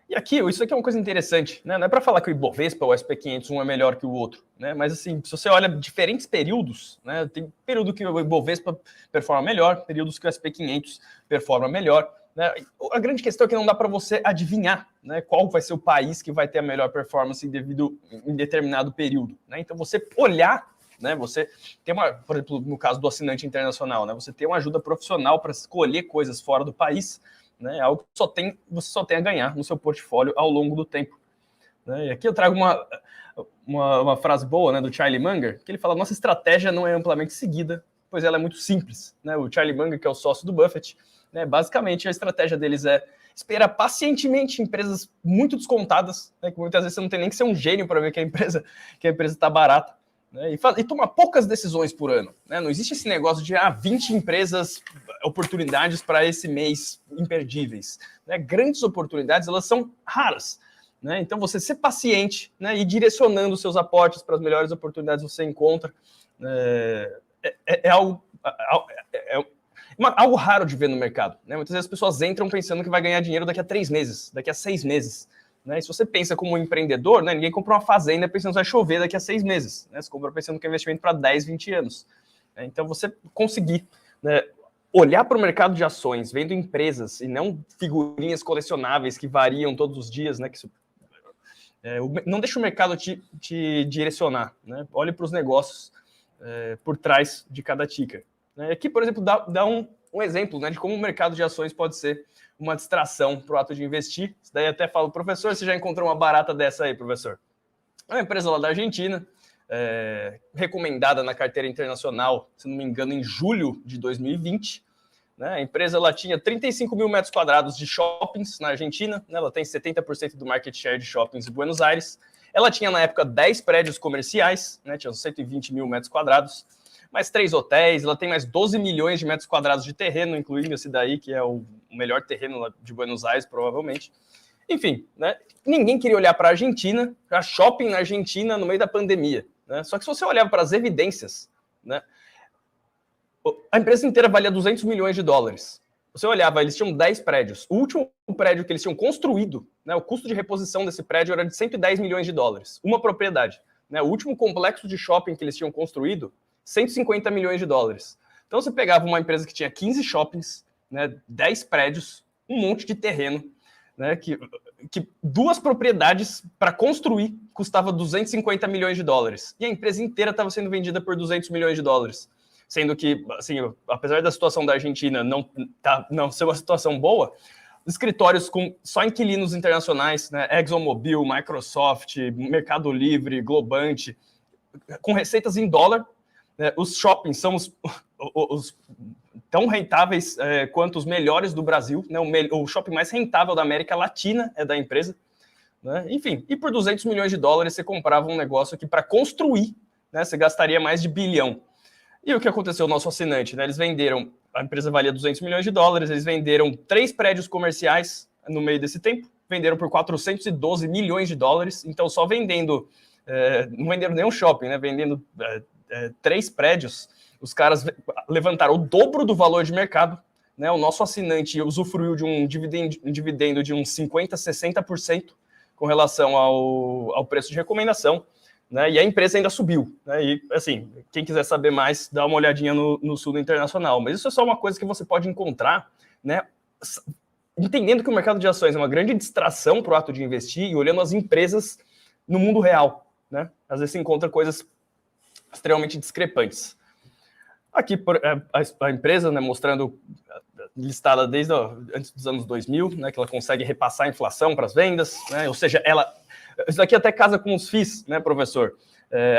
Speaker 1: E aqui, isso aqui é uma coisa interessante, né? Não é para falar que o Ibovespa, o SP500, um é melhor que o outro, né? Mas assim, se você olha diferentes períodos, né? Tem período que o Ibovespa performa melhor, períodos que o SP500 performa melhor, né? A grande questão é que não dá para você adivinhar, né, qual vai ser o país que vai ter a melhor performance em determinado período, né? Então você olhar, né, você tem por exemplo, no caso do assinante internacional, né, você tem uma ajuda profissional para escolher coisas fora do país, né, algo que você só tem a ganhar no seu portfólio ao longo do tempo. Né? E aqui eu trago uma frase boa, né, do Charlie Munger, que ele fala: nossa estratégia não é amplamente seguida, pois ela é muito simples. Né? O Charlie Munger, que é o sócio do Buffett, né, basicamente a estratégia deles é esperar pacientemente empresas muito descontadas, né, que muitas vezes você não tem nem que ser um gênio para ver que a empresa está barata. Né, e tomar poucas decisões por ano. Né? Não existe esse negócio de 20 empresas, oportunidades para esse mês imperdíveis. Né? Grandes oportunidades, elas são raras. Né? Então, você ser paciente, né, e direcionando seus aportes para as melhores oportunidades que você encontra algo raro de ver no mercado. Né? Muitas vezes as pessoas entram pensando que vai ganhar dinheiro daqui a 3 meses, daqui a 6 meses. Né? E se você pensa como um empreendedor, né, ninguém compra uma fazenda pensando que vai chover daqui a 6 meses. Né? Você compra pensando que é investimento para 10, 20 anos. Né? Então, você conseguir, né, olhar para o mercado de ações, vendo empresas e não figurinhas colecionáveis que variam todos os dias, né, não deixa o mercado te direcionar. Né? Olhe para os negócios por trás de cada ticker. Né? Aqui, por exemplo, dá um exemplo, né, de como o mercado de ações pode ser uma distração para o ato de investir. Isso daí até falo, professor, você já encontrou uma barata dessa aí, professor? É uma empresa lá da Argentina, recomendada na carteira internacional, se não me engano, em julho de 2020. Né? A empresa ela tinha 35 mil metros quadrados de shoppings na Argentina, né? Ela tem 70% do market share de shoppings em Buenos Aires. Ela tinha, na época, 10 prédios comerciais, né? Tinha 120 mil metros quadrados, mais 3 hotéis, ela tem mais 12 milhões de metros quadrados de terreno, incluindo esse daí, que é o melhor terreno de Buenos Aires, provavelmente. Enfim, né? Ninguém queria olhar para a Argentina, para shopping na Argentina no meio da pandemia. Né? Só que se você olhar para as evidências, né? A empresa inteira valia 200 milhões de dólares. Você olhava, eles tinham 10 prédios. O último prédio que eles tinham construído, né, o custo de reposição desse prédio era de 110 milhões de dólares. Uma propriedade. Né? O último complexo de shopping que eles tinham construído, 150 milhões de dólares. Então você pegava uma empresa que tinha 15 shoppings, né, 10 prédios, um monte de terreno, né, que 2 propriedades para construir custava 250 milhões de dólares. E a empresa inteira estava sendo vendida por 200 milhões de dólares. Sendo que, assim, apesar da situação da Argentina não ser uma situação boa, escritórios com só inquilinos internacionais, né, ExxonMobil, Microsoft, Mercado Livre, Globant, com receitas em dólar, né, os shoppings são os tão rentáveis quanto os melhores do Brasil, né, o shopping mais rentável da América Latina é da empresa. Né, enfim, e por 200 milhões de dólares você comprava um negócio que para construir, né, você gastaria mais de bilhão. E o que aconteceu? O nosso assinante, né? Eles venderam, a empresa valia 200 milhões de dólares, eles venderam 3 prédios comerciais no meio desse tempo, venderam por 412 milhões de dólares, então só vendendo, não venderam nenhum shopping, né? Vendendo 3 prédios, os caras levantaram o dobro do valor de mercado, né? O nosso assinante usufruiu de um dividendo de uns 50%, 60% com relação ao preço de recomendação. Né, e a empresa ainda subiu. Né, e, assim, quem quiser saber mais, dá uma olhadinha no Suno Internacional. Mas isso é só uma coisa que você pode encontrar, né, entendendo que o mercado de ações é uma grande distração para o ato de investir e olhando as empresas no mundo real. Né? Às vezes você encontra coisas extremamente discrepantes. Aqui, a empresa, né, mostrando listada desde antes dos anos 2000, né, que ela consegue repassar a inflação para as vendas, né, ou seja, isso aqui até casa com os FIIs, né, professor?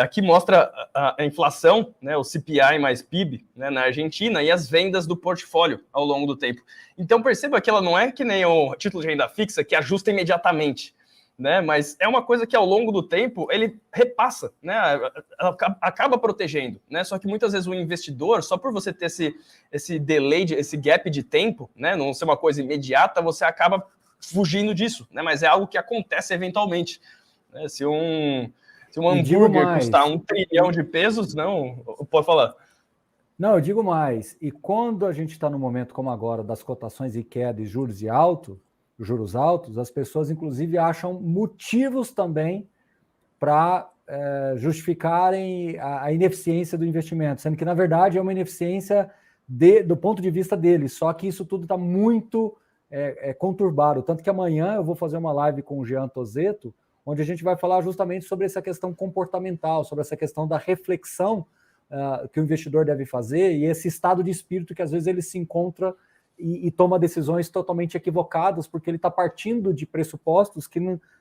Speaker 1: Aqui mostra a inflação, né, o CPI mais PIB, né, na Argentina e as vendas do portfólio ao longo do tempo. Então perceba que ela não é que nem o título de renda fixa que ajusta imediatamente, né, mas é uma coisa que ao longo do tempo ele repassa, né, acaba protegendo, né, só que muitas vezes o investidor, só por você ter esse delay, esse gap de tempo, né, não ser uma coisa imediata, você acaba fugindo disso, né, mas é algo que acontece eventualmente. Né, se um hambúrguer custar 1 trilhão de pesos, não, pode falar.
Speaker 3: Não, eu digo mais, e quando a gente está no momento como agora das cotações em queda e juros altos, as pessoas inclusive acham motivos também para justificarem a ineficiência do investimento, sendo que na verdade é uma ineficiência do ponto de vista deles, só que isso tudo está muito conturbado, tanto que amanhã eu vou fazer uma live com o Jean Tozeto, onde a gente vai falar justamente sobre essa questão comportamental, sobre essa questão da reflexão que o investidor deve fazer e esse estado de espírito que às vezes ele se encontra e toma decisões totalmente equivocadas, porque ele está partindo de pressupostos que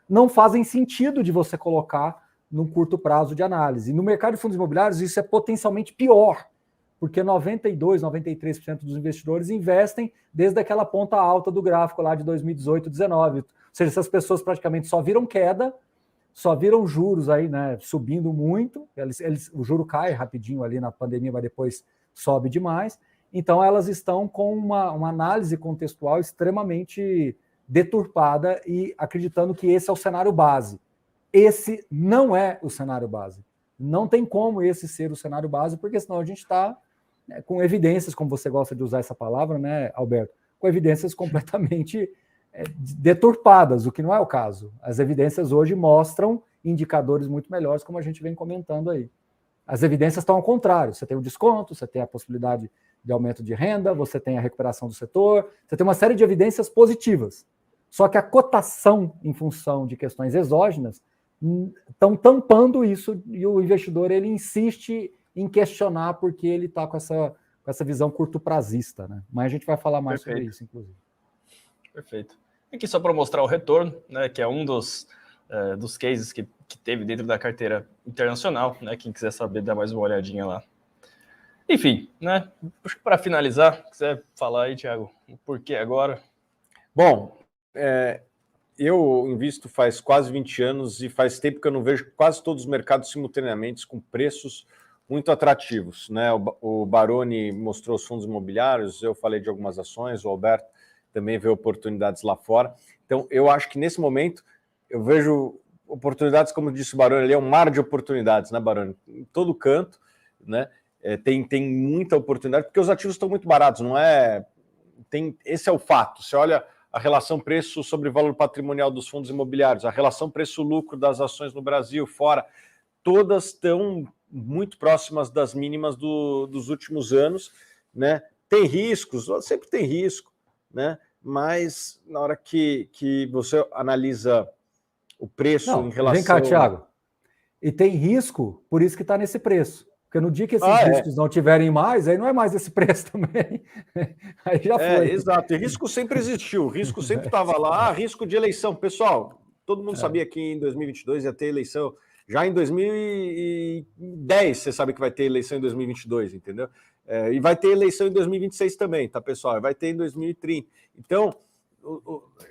Speaker 3: não fazem sentido de você colocar num curto prazo de análise. E no mercado de fundos imobiliários isso é potencialmente pior, porque 92%, 93% dos investidores investem desde aquela ponta alta do gráfico lá de 2018, 2019. Ou seja, essas pessoas praticamente só viram queda, só viram juros aí, né, subindo muito, o juro cai rapidinho ali na pandemia, mas depois sobe demais. Então elas estão com uma análise contextual extremamente deturpada e acreditando que esse é o cenário base. Esse não é o cenário base. Não tem como esse ser o cenário base, porque senão a gente está com evidências, como você gosta de usar essa palavra, né, Alberto? Com evidências completamente deturpadas, o que não é o caso. As evidências hoje mostram indicadores muito melhores, como a gente vem comentando aí. As evidências estão ao contrário. Você tem o desconto, você tem a possibilidade de aumento de renda, você tem a recuperação do setor, você tem uma série de evidências positivas. Só que a cotação, em função de questões exógenas, estão tampando isso e o investidor ele insiste em questionar porque ele está com essa visão curto-prazista. Né? Mas a gente vai falar mais sobre isso, inclusive.
Speaker 1: Perfeito. Aqui só para mostrar o retorno, né, que é um dos dos cases que teve dentro da carteira internacional, né? Quem quiser saber, dá mais uma olhadinha lá. Enfim, né? Para finalizar, quiser falar aí, Thiago, o porquê agora?
Speaker 2: Bom, eu invisto faz quase 20 anos e faz tempo que eu não vejo quase todos os mercados simultaneamente com preços muito atrativos, né? O Baroni mostrou os fundos imobiliários, eu falei de algumas ações, o Alberto também vê oportunidades lá fora. Então, eu acho que nesse momento eu vejo oportunidades, como disse o Baroni, ali é um mar de oportunidades, né, Baroni? Em todo canto, né? Tem muita oportunidade, porque os ativos estão muito baratos, não é? Esse é o fato. Você olha a relação preço sobre valor patrimonial dos fundos imobiliários, a relação preço-lucro das ações no Brasil, fora, todas estão muito próximas das mínimas dos últimos anos, né? Tem riscos, sempre tem risco, né? Mas na hora que você analisa o preço em relação...
Speaker 3: Vem cá, Thiago. E tem risco, por isso que está nesse preço. Porque no dia que esses riscos não tiverem mais, aí não é mais esse preço também. Aí já foi.
Speaker 2: Exato. E risco sempre existiu. Risco sempre estava lá. Risco de eleição. Pessoal, todo mundo sabia que em 2022 ia ter eleição. Já em 2010 você sabe que vai ter eleição em 2022, entendeu? E vai ter eleição em 2026 também, tá, pessoal? Vai ter em 2030. Então,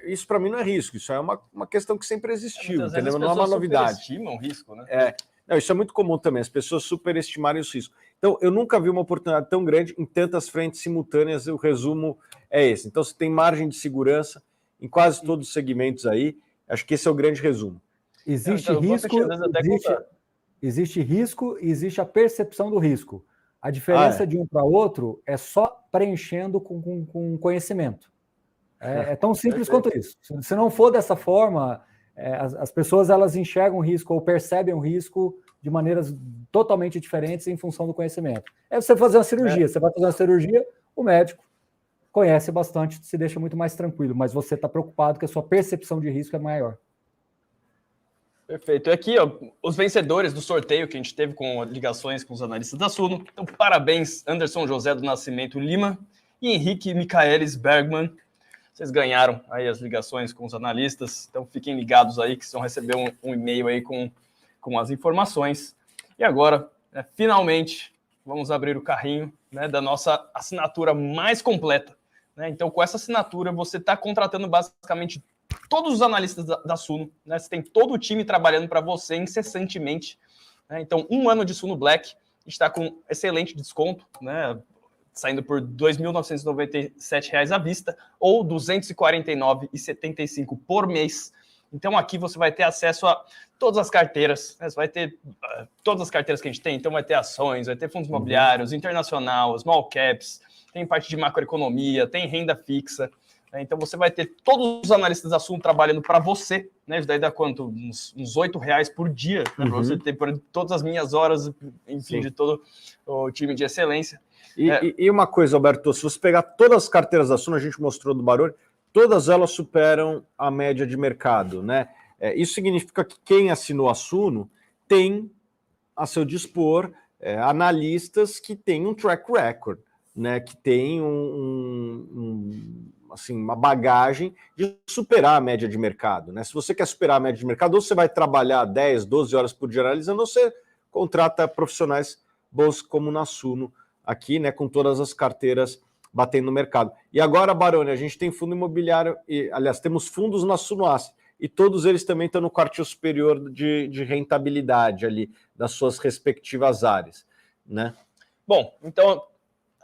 Speaker 2: isso para mim não é risco. Isso é uma questão que sempre existiu, entendeu? Não é uma novidade.
Speaker 1: Superestimam o risco, né?
Speaker 2: Não, isso é muito comum também, as pessoas superestimarem os riscos. Então, eu nunca vi uma oportunidade tão grande em tantas frentes simultâneas, o resumo é esse. Então, você tem margem de segurança em quase todos os segmentos aí, acho que esse é o grande resumo.
Speaker 3: Existe risco e existe a percepção do risco. A diferença de um para outro é só preenchendo com conhecimento. É tão simples quanto isso. Se não for dessa forma... as pessoas elas enxergam o risco ou percebem o risco de maneiras totalmente diferentes em função do conhecimento. É você fazer uma cirurgia. Você vai fazer uma cirurgia, o médico conhece bastante, se deixa muito mais tranquilo, mas você está preocupado que a sua percepção de risco é maior.
Speaker 1: Perfeito. E aqui, ó, os vencedores do sorteio que a gente teve com ligações com os analistas da Suno. Então, parabéns, Anderson José do Nascimento Lima e Henrique Michaelis Bergman. Vocês ganharam aí as ligações com os analistas, então fiquem ligados aí que vocês vão receber um e-mail aí com as informações. E agora, finalmente, vamos abrir o carrinho, né, da nossa assinatura mais completa. Né? Então, com essa assinatura, você está contratando basicamente todos os analistas da Suno. Né? Você tem todo o time trabalhando para você incessantemente. Né? Então, 1 ano de Suno Black está com excelente desconto, né? Saindo por R$ 2.997 à vista ou R$ 249,75 por mês. Então aqui você vai ter acesso a todas as carteiras, né? Você vai ter todas as carteiras que a gente tem, então vai ter ações, vai ter fundos imobiliários, internacional, small caps, tem parte de macroeconomia, tem renda fixa, né? Então você vai ter todos os analistas da Suno trabalhando para você, né? Isso daí dá quanto? Uns R$8 por dia, né? Para você ter por todas as minhas horas, enfim, de todo o time de excelência.
Speaker 2: E uma coisa, Alberto, se você pegar todas as carteiras da Suno, a gente mostrou do Baroni, todas elas superam a média de mercado, né? Isso significa que quem assinou a Suno tem a seu dispor analistas que têm um track record, né? Que tem assim, uma bagagem de superar a média de mercado, né? Se você quer superar a média de mercado, ou você vai trabalhar 10, 12 horas por dia analisando, ou você contrata profissionais bons como na Suno, aqui, né, com todas as carteiras batendo no mercado. E agora, Baroni, a gente tem fundo imobiliário, aliás, temos fundos na Sunoasset, e todos eles também estão no quartil superior de rentabilidade ali, das suas respectivas áreas, né?
Speaker 1: Bom, então,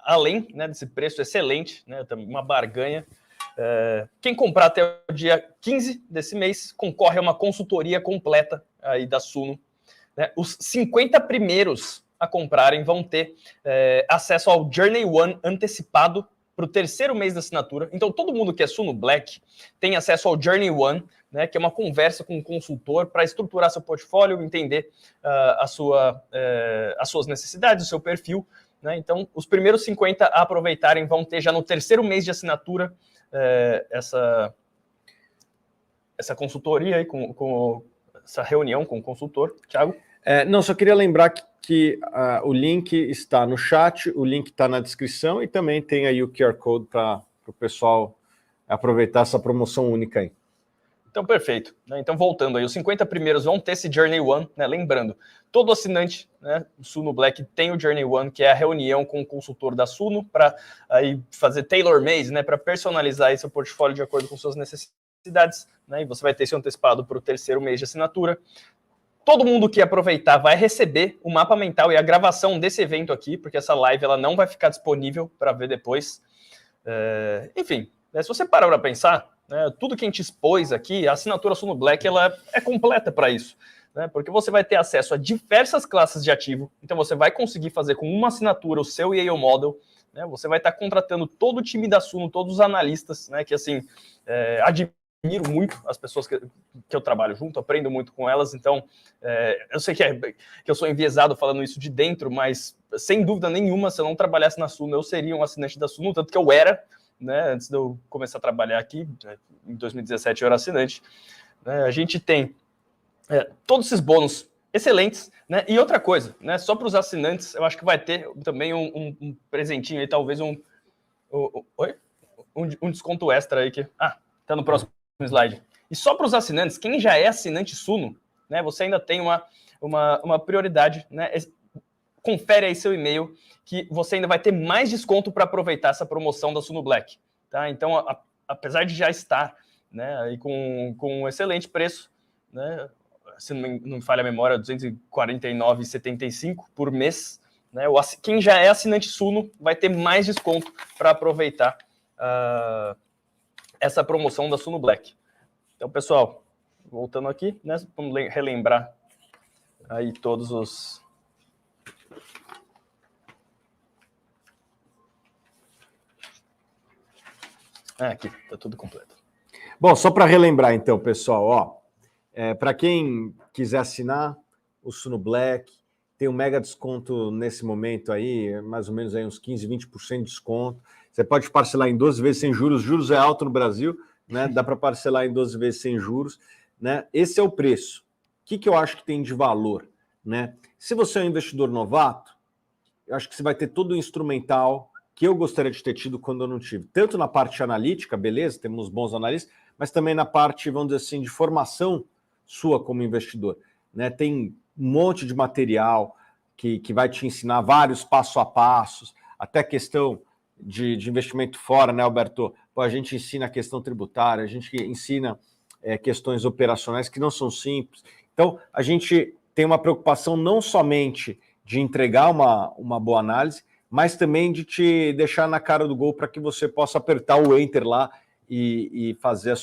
Speaker 1: além, né, desse preço excelente, né, uma barganha, quem comprar até o dia 15 desse mês concorre a uma consultoria completa aí da Suno, né? Os 50 primeiros a comprarem vão ter acesso ao Journey One antecipado para o 3º mês da assinatura. Então, todo mundo que é Suno Black tem acesso ao Journey One, né, que é uma conversa com um consultor para estruturar seu portfólio, entender as suas necessidades, o seu perfil. Né? Então, os primeiros 50 a aproveitarem vão ter já no 3º mês de assinatura essa consultoria aí, com essa reunião com o consultor. Thiago?
Speaker 2: Não, só queria lembrar que o link está no chat, o link está na descrição e também tem aí o QR Code para o pessoal aproveitar essa promoção única aí.
Speaker 1: Então, perfeito. Né? Então, voltando aí, os 50 primeiros vão ter esse Journey One, né? Lembrando, todo assinante, né, do Suno Black tem o Journey One, que é a reunião com o consultor da Suno para aí fazer tailor-made, né, para personalizar esse portfólio de acordo com suas necessidades, né? E você vai ter esse antecipado para o terceiro mês de assinatura. Todo mundo que aproveitar vai receber o mapa mental e a gravação desse evento aqui, porque essa live ela não vai ficar disponível para ver depois. Enfim, né, se você parar para pensar, né, tudo que a gente expôs aqui, a assinatura Suno Black ela é completa para isso, né, porque você vai ter acesso a diversas classes de ativo, então você vai conseguir fazer com uma assinatura o seu Yale Model, né, você vai estar contratando todo o time da Suno, todos os analistas, né, que assim, admiro muito as pessoas que eu trabalho junto, aprendo muito com elas, então eu sei que eu sou enviesado falando isso de dentro, mas sem dúvida nenhuma, se eu não trabalhasse na Suno, eu seria um assinante da Suno, tanto que eu era, né, antes de eu começar a trabalhar aqui, em 2017 eu era assinante, né, a gente tem todos esses bônus excelentes, né, e outra coisa, né, só para os assinantes, eu acho que vai ter também um presentinho aí, talvez um desconto extra aí, que tá no próximo slide. E só para os assinantes, quem já é assinante Suno, né, você ainda tem uma prioridade, né, confere aí seu e-mail, que você ainda vai ter mais desconto para aproveitar essa promoção da Suno Black. Tá? Então, apesar de já estar, né, aí com um excelente preço, né, se não me falha a memória, R$ 249,75 por mês, né, quem já é assinante Suno vai ter mais desconto para aproveitar essa promoção da Suno Black. Então, pessoal, voltando aqui, né, vamos relembrar aí todos os... Aqui, tá tudo completo.
Speaker 2: Bom, só para relembrar então, pessoal, para quem quiser assinar o Suno Black, tem um mega desconto nesse momento aí, mais ou menos aí uns 15, 20% de desconto. Você pode parcelar em 12 vezes sem juros. Juros é alto no Brasil, né? Dá para parcelar em 12 vezes sem juros, né? Esse é o preço. O que eu acho que tem de valor, né? Se você é um investidor novato, eu acho que você vai ter todo o instrumental que eu gostaria de ter tido quando eu não tive. Tanto na parte analítica, beleza, temos bons analistas, mas também na parte, vamos dizer assim, de formação sua como investidor, né? Tem um monte de material que vai te ensinar vários passo a passos, até questão de investimento fora, né, Alberto? Pô, a gente ensina a questão tributária, a gente ensina questões operacionais que não são simples. Então, a gente tem uma preocupação não somente de entregar uma boa análise, mas também de te deixar na cara do gol para que você possa apertar o Enter lá e fazer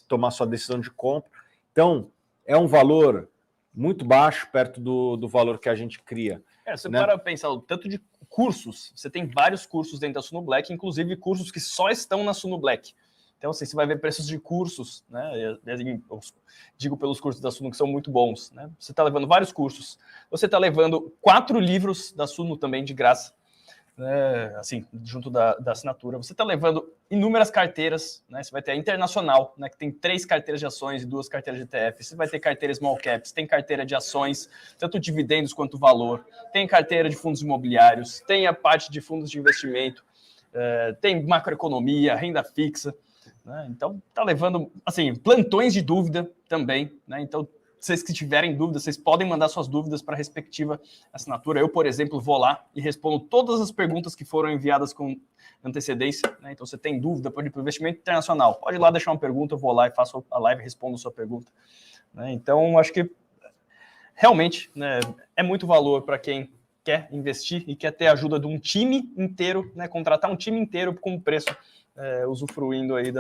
Speaker 2: tomar sua decisão de compra. Então, é um valor muito baixo perto do valor que a gente cria.
Speaker 1: Você para pensar o tanto de cursos, você tem vários cursos dentro da Suno Black, inclusive cursos que só estão na Suno Black. Então, assim, você vai ver preços de cursos, né? Eu digo pelos cursos da Suno que são muito bons, né? Você está levando vários cursos, você está levando 4 livros da Suno também de graça, né, assim, junto da assinatura. Você está levando inúmeras carteiras, né? Você vai ter a Internacional, né, que tem 3 carteiras de ações e 2 carteiras de ETF. Você vai ter carteira Small Caps, tem carteira de ações, tanto dividendos quanto valor. Tem carteira de fundos imobiliários, tem a parte de fundos de investimento, tem macroeconomia, renda fixa, né? Então, está levando, assim, plantões de dúvida também, né? Então, vocês que tiverem dúvidas, vocês podem mandar suas dúvidas para a respectiva assinatura. Eu, por exemplo, vou lá e respondo todas as perguntas que foram enviadas com antecedência, né? Então, você tem dúvida, pode ir para o investimento internacional. Pode ir lá deixar uma pergunta, eu vou lá e faço a live e respondo a sua pergunta, né? Então, acho que realmente, né, é muito valor para quem quer investir e quer ter a ajuda de um time inteiro, né? Contratar um time inteiro com preço, usufruindo aí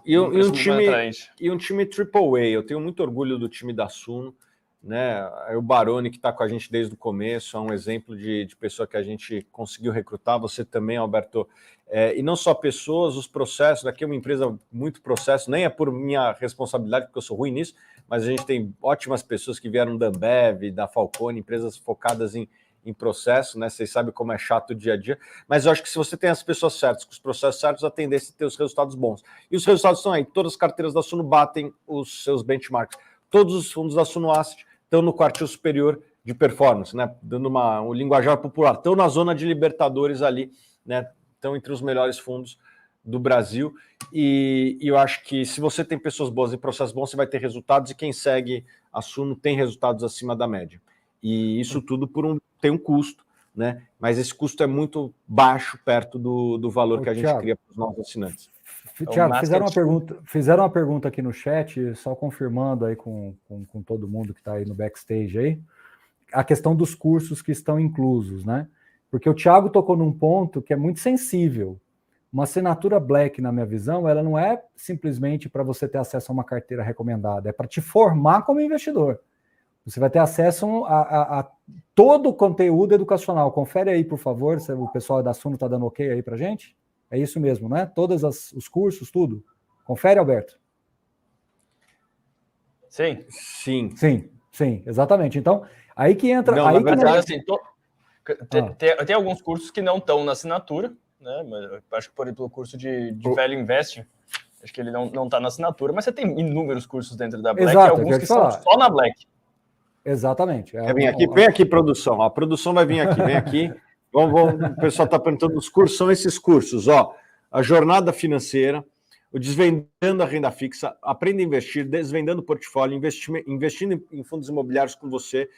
Speaker 2: e um time AAA. Eu tenho muito orgulho do time da Suno, né? O Baroni, que está com a gente desde o começo, é um exemplo de pessoa que a gente conseguiu recrutar. Você também, Alberto. E não só pessoas, os processos. Daqui é uma empresa muito processo, nem é por minha responsabilidade, porque eu sou ruim nisso, mas a gente tem ótimas pessoas que vieram da Ambev, da Falcone, empresas focadas em processo, né? Vocês sabem como é chato o dia a dia, mas eu acho que se você tem as pessoas certas, com os processos certos, a tendência é ter os resultados bons. E os resultados estão aí. Todas as carteiras da Suno batem os seus benchmarks. Todos os fundos da Suno Asset estão no quartil superior de performance, né? Dando um linguajar popular. Estão na zona de Libertadores ali, né? Estão entre os melhores fundos do Brasil, e eu acho que se você tem pessoas boas e processos bons, você vai ter resultados, e quem segue a Suno tem resultados acima da média. E isso tudo tem um custo, né? Mas esse custo é muito baixo perto do valor que a gente cria para os nossos assinantes.
Speaker 3: Tiago, fizeram uma pergunta aqui no chat, só confirmando aí com todo mundo que está aí no backstage aí, a questão dos cursos que estão inclusos, né? Porque o Tiago tocou num ponto que é muito sensível. Uma assinatura Black, na minha visão, ela não é simplesmente para você ter acesso a uma carteira recomendada, é para te formar como investidor. Você vai ter acesso a todo o conteúdo educacional. Confere aí, por favor, se o pessoal da Suno está dando ok aí para gente. É isso mesmo, né? Todos os cursos, tudo. Confere, Alberto.
Speaker 1: Sim.
Speaker 3: Sim, exatamente. Então, aí que entra...
Speaker 1: Não,
Speaker 3: aí
Speaker 1: na verdade, assim, tem alguns cursos que não estão na assinatura, né? Mas eu acho que, por exemplo, o curso de Value Investing, acho que ele não está na assinatura, mas você tem inúmeros cursos dentro da Black, e alguns que são só na Black.
Speaker 3: Exatamente.
Speaker 2: Vem aqui, produção. A produção vai vir aqui, vem aqui. O pessoal está perguntando os cursos, são esses cursos, ó. A Jornada Financeira, o Desvendando a Renda Fixa, Aprenda a Investir, Desvendando o Portfólio, Investindo em Fundos Imobiliários com você,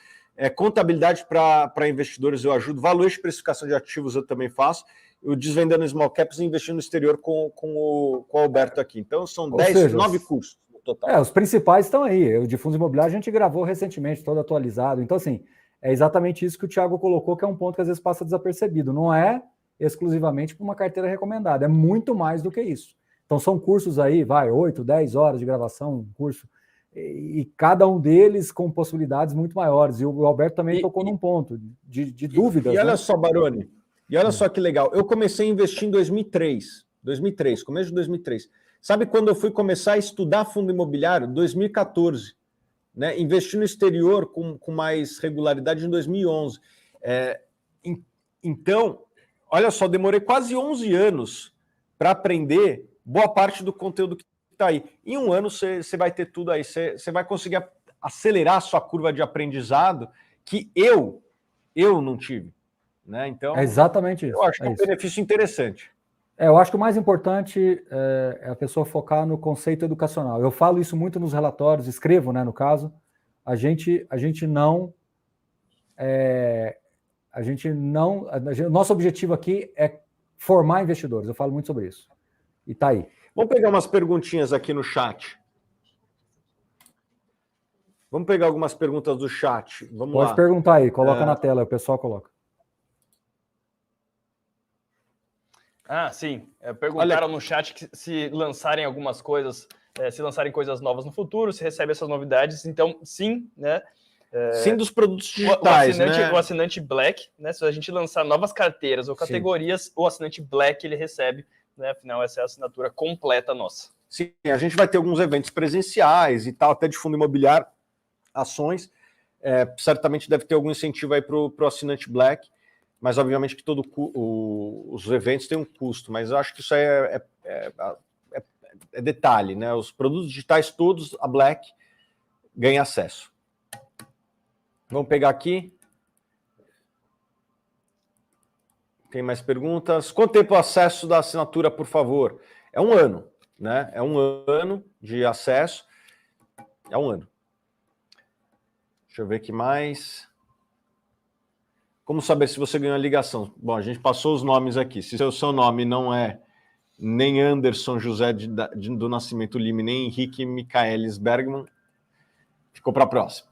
Speaker 2: Contabilidade para Investidores eu ajudo, Valuation e Precificação de Ativos eu também faço, o Desvendando Small Caps e Investindo no Exterior com o Alberto aqui. Então são 9 cursos no total.
Speaker 3: Os principais estão aí. O de fundos imobiliários a gente gravou recentemente, todo atualizado. Então, assim, é exatamente isso que o Thiago colocou, que é um ponto que às vezes passa desapercebido. Não é exclusivamente para uma carteira recomendada, é muito mais do que isso. Então são cursos aí, 8, 10 horas de gravação, um curso, e cada um deles com possibilidades muito maiores. E o Alberto também tocou num ponto de dúvidas.
Speaker 2: E olha só, Baroni, e olha só que legal, eu comecei a investir em 2003, começo de 2003. Sabe quando eu fui começar a estudar fundo imobiliário? 2014. Né? Investi no exterior com mais regularidade em 2011. Então, olha só, demorei quase 11 anos para aprender boa parte do conteúdo que está aí. Em um ano você vai ter tudo aí, você vai conseguir acelerar a sua curva de aprendizado que eu não tive. Né? Então,
Speaker 3: é exatamente isso.
Speaker 2: Eu acho que é um benefício interessante.
Speaker 3: Eu acho que o mais importante é a pessoa focar no conceito educacional. Eu falo isso muito nos relatórios, escrevo, né, no caso. Nosso objetivo aqui é formar investidores. Eu falo muito sobre isso. E tá aí.
Speaker 2: Vamos pegar umas perguntinhas aqui no chat. Vamos pegar algumas perguntas do chat. Vamos lá.
Speaker 3: Pode perguntar aí, coloca na tela, o pessoal coloca.
Speaker 1: Sim. Perguntaram no chat que se lançarem algumas coisas, se lançarem coisas novas no futuro, se recebe essas novidades. Então, sim, né?
Speaker 2: Sim, dos produtos digitais,
Speaker 1: o assinante Black, né? Se a gente lançar novas carteiras ou categorias, o assinante Black ele recebe, né? Afinal, essa é a assinatura completa nossa.
Speaker 2: Sim, a gente vai ter alguns eventos presenciais e tal, até de fundo imobiliário, ações. Certamente deve ter algum incentivo aí para o assinante Black, mas obviamente que os eventos têm um custo, mas eu acho que isso aí é detalhe, né? Os produtos digitais todos, a Black ganha acesso. Vamos pegar aqui. Tem mais perguntas? Quanto tempo o acesso da assinatura, por favor? É 1 ano, né? É 1 ano de acesso. É 1 ano. Deixa eu ver aqui mais. Como saber se você ganhou a ligação? Bom, a gente passou os nomes aqui. Se o seu nome não é nem Anderson José do Nascimento Lima, nem Henrique Michaelis Bergman, ficou para a próxima.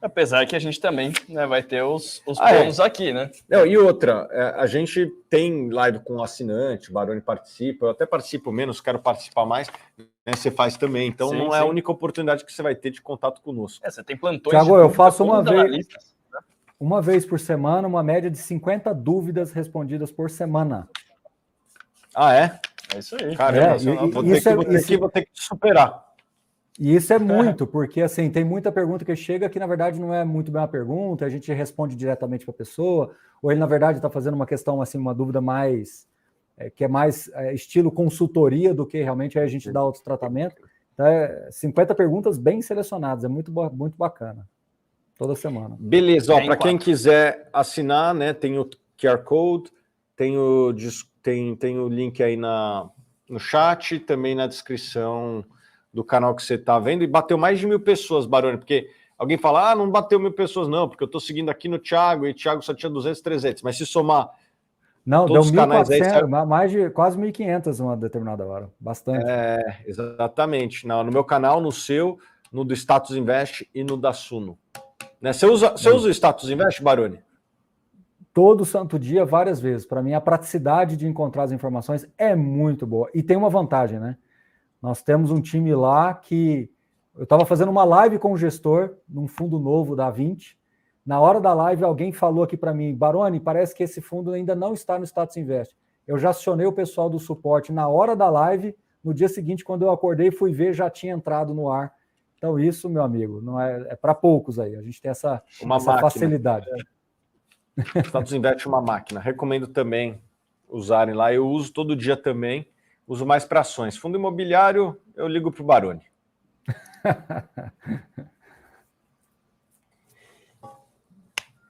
Speaker 1: Apesar que a gente também, né, vai ter os bônus aqui, né?
Speaker 2: Não, e outra, a gente tem live com assinante, o Baroni participa, eu até participo menos, quero participar mais, né, você faz também, então não é a única oportunidade que você vai ter de contato conosco.
Speaker 1: Você tem plantões.
Speaker 3: Thiago, eu faço uma vez por semana, uma média de 50 dúvidas respondidas por semana.
Speaker 2: É?
Speaker 1: É isso aí.
Speaker 2: Caramba, vou ter que te superar.
Speaker 3: E isso é muito, porque assim, tem muita pergunta que chega que, na verdade, não é muito bem uma pergunta, a gente responde diretamente para a pessoa, ou ele, na verdade, está fazendo uma questão, assim, uma dúvida mais, que é mais estilo consultoria do que realmente aí a gente dá outro tratamento. Então, 50 perguntas bem selecionadas, é muito bacana. Toda semana.
Speaker 2: Beleza, para quem quiser assinar, né, tem o QR Code, tem o link aí no chat e também na descrição do canal que você está vendo. E bateu mais de 1.000 pessoas, Baroni, porque alguém fala, não bateu 1.000 pessoas não, porque eu estou seguindo aqui no Thiago e o Thiago só tinha 200, 300. Mas se somar
Speaker 3: não,
Speaker 2: todos
Speaker 3: deu
Speaker 2: os canais aí...
Speaker 3: mais de quase 1.500 uma determinada hora. Bastante.
Speaker 2: Exatamente. No meu canal, no seu, no do Status Invest e no da Suno. Né? Você usa o Status Invest, Baroni?
Speaker 3: Todo santo dia, várias vezes. Para mim, a praticidade de encontrar as informações é muito boa. E tem uma vantagem, né? Nós temos um time lá que... Eu estava fazendo uma live com o gestor, num fundo novo da 20. Na hora da live, alguém falou aqui para mim, Baroni, parece que esse fundo ainda não está no Status Invest. Eu já acionei o pessoal do suporte na hora da live, no dia seguinte, quando eu acordei e fui ver, já tinha entrado no ar. Então isso, meu amigo, não é para poucos aí. A gente tem essa facilidade.
Speaker 2: Status Invest é uma máquina. Recomendo também usarem lá. Eu uso todo dia também. Uso mais para ações. Fundo imobiliário, eu ligo para o Baroni.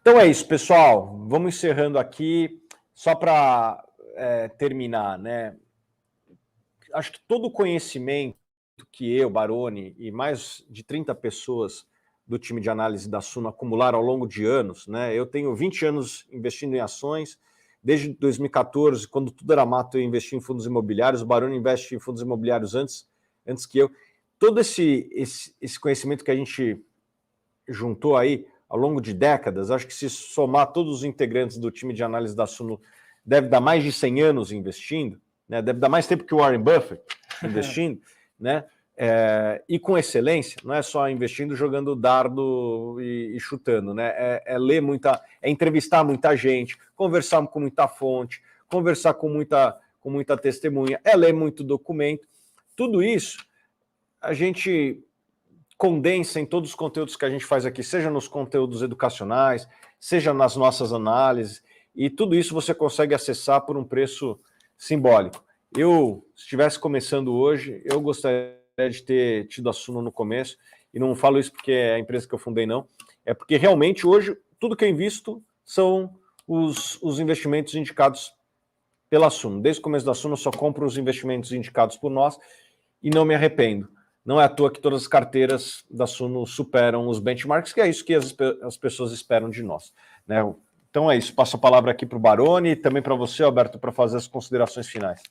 Speaker 2: Então é isso, pessoal. Vamos encerrando aqui. Só para terminar, né? Acho que todo o conhecimento que eu, Baroni, e mais de 30 pessoas do time de análise da Suno acumularam ao longo de anos, né? Eu tenho 20 anos investindo em ações, desde 2014, quando tudo era mato, eu investi em fundos imobiliários, o Baroni investe em fundos imobiliários antes que eu. Todo esse conhecimento que a gente juntou aí ao longo de décadas, acho que se somar todos os integrantes do time de análise da Suno, deve dar mais de 100 anos investindo, né? Deve dar mais tempo que o Warren Buffett investindo, né? E com excelência, não é só investindo, jogando dardo e chutando, né? É ler muita, é entrevistar muita gente, conversar com muita fonte, conversar com muita testemunha, é ler muito documento. Tudo isso a gente condensa em todos os conteúdos que a gente faz aqui, seja nos conteúdos educacionais, seja nas nossas análises, e tudo isso você consegue acessar por um preço simbólico. Eu, se estivesse começando hoje, eu gostaria de ter tido a Suno no começo, e não falo isso porque é a empresa que eu fundei, não, é porque realmente hoje tudo que eu invisto são os investimentos indicados pela Suno. Desde o começo da Suno eu só compro os investimentos indicados por nós e não me arrependo. Não é à toa que todas as carteiras da Suno superam os benchmarks, que é isso que as pessoas esperam de nós, né? Então é isso, passo a palavra aqui para o Baroni e também para você, Alberto, para fazer as considerações finais.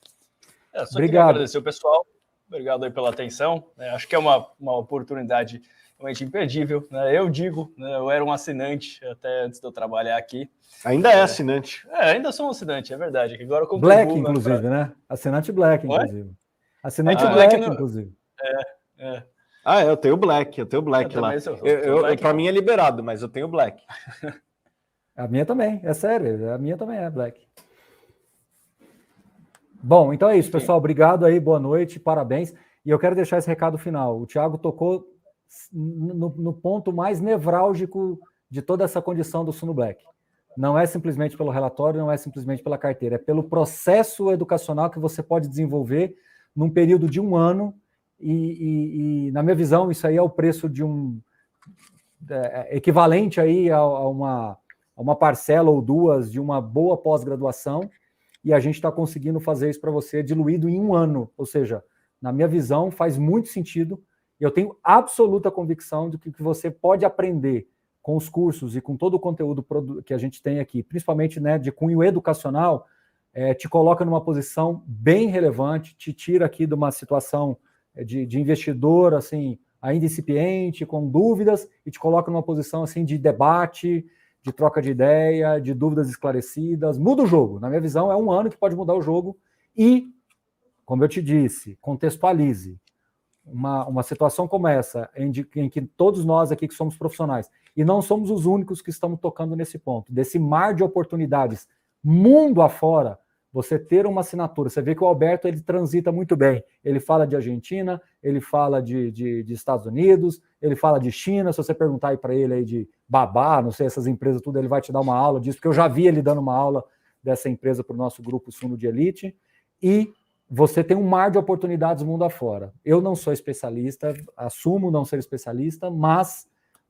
Speaker 1: Só queria agradecer o pessoal. Obrigado aí pela atenção. Acho que é uma oportunidade realmente imperdível, né? Eu digo, né, eu era um assinante até antes de eu trabalhar aqui.
Speaker 2: Ainda é assinante.
Speaker 1: Ainda sou um assinante, é verdade. Agora eu
Speaker 3: Black, inclusive, né? Assinante Black, inclusive. Assinante Black, inclusive.
Speaker 2: Eu tenho Black, lá. Para mim é liberado, mas eu tenho Black.
Speaker 3: A minha também, é sério, a minha também é Black. Bom, então é isso, pessoal. Obrigado aí, boa noite, parabéns. E eu quero deixar esse recado final. O Thiago tocou no ponto mais nevrálgico de toda essa condição do Suno Black. Não é simplesmente pelo relatório, não é simplesmente pela carteira, é pelo processo educacional que você pode desenvolver num período de 1 ano. E na minha visão, isso aí é o preço de equivalente aí a uma parcela ou duas de uma boa pós-graduação, e a gente está conseguindo fazer isso para você diluído em 1 ano. Ou seja, na minha visão, faz muito sentido, e eu tenho absoluta convicção de que você pode aprender com os cursos e com todo o conteúdo que a gente tem aqui, principalmente, né, de cunho educacional, te coloca numa posição bem relevante, te tira aqui de uma situação de investidor, assim, ainda incipiente, com dúvidas, e te coloca numa posição, assim, de debate, de troca de ideia, de dúvidas esclarecidas. Muda o jogo. Na minha visão, é 1 ano que pode mudar o jogo e, como eu te disse, contextualize. Uma situação como essa, em que todos nós aqui que somos profissionais, e não somos os únicos que estamos tocando nesse ponto, desse mar de oportunidades, mundo afora, você ter uma assinatura. Você vê que o Alberto, ele transita muito bem. Ele fala de Argentina, ele fala de Estados Unidos, ele fala de China. Se você perguntar aí para ele aí de Babá, não sei, essas empresas tudo, ele vai te dar uma aula disso, porque eu já vi ele dando uma aula dessa empresa para o nosso grupo Suno de Elite. E você tem um mar de oportunidades mundo afora. Eu não sou especialista, assumo não ser especialista, mas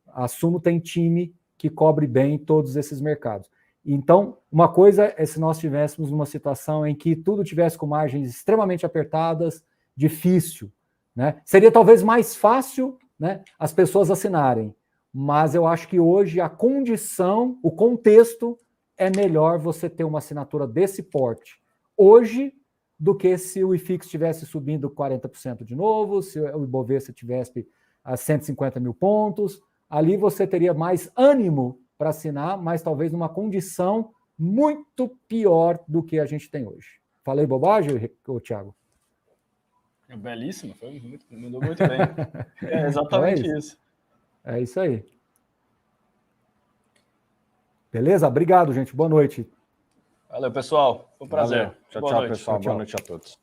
Speaker 3: a Suno tem time que cobre bem todos esses mercados. Então, uma coisa é se nós estivéssemos numa situação em que tudo tivesse com margens extremamente apertadas, difícil, né? Seria talvez mais fácil, né, as pessoas assinarem, mas eu acho que hoje a condição, o contexto, é melhor você ter uma assinatura desse porte hoje do que se o IFIX estivesse subindo 40% de novo, se o Ibovespa tivesse a 150 mil pontos, ali você teria mais ânimo para assinar, mas talvez numa condição muito pior do que a gente tem hoje. Falei bobagem, Thiago?
Speaker 1: É belíssimo, mandou muito bem. É exatamente
Speaker 3: então
Speaker 1: isso.
Speaker 3: É isso aí. Beleza? Obrigado, gente. Boa noite.
Speaker 1: Valeu, pessoal. Foi um prazer.
Speaker 2: Valeu. Tchau, pessoal. Boa noite a todos.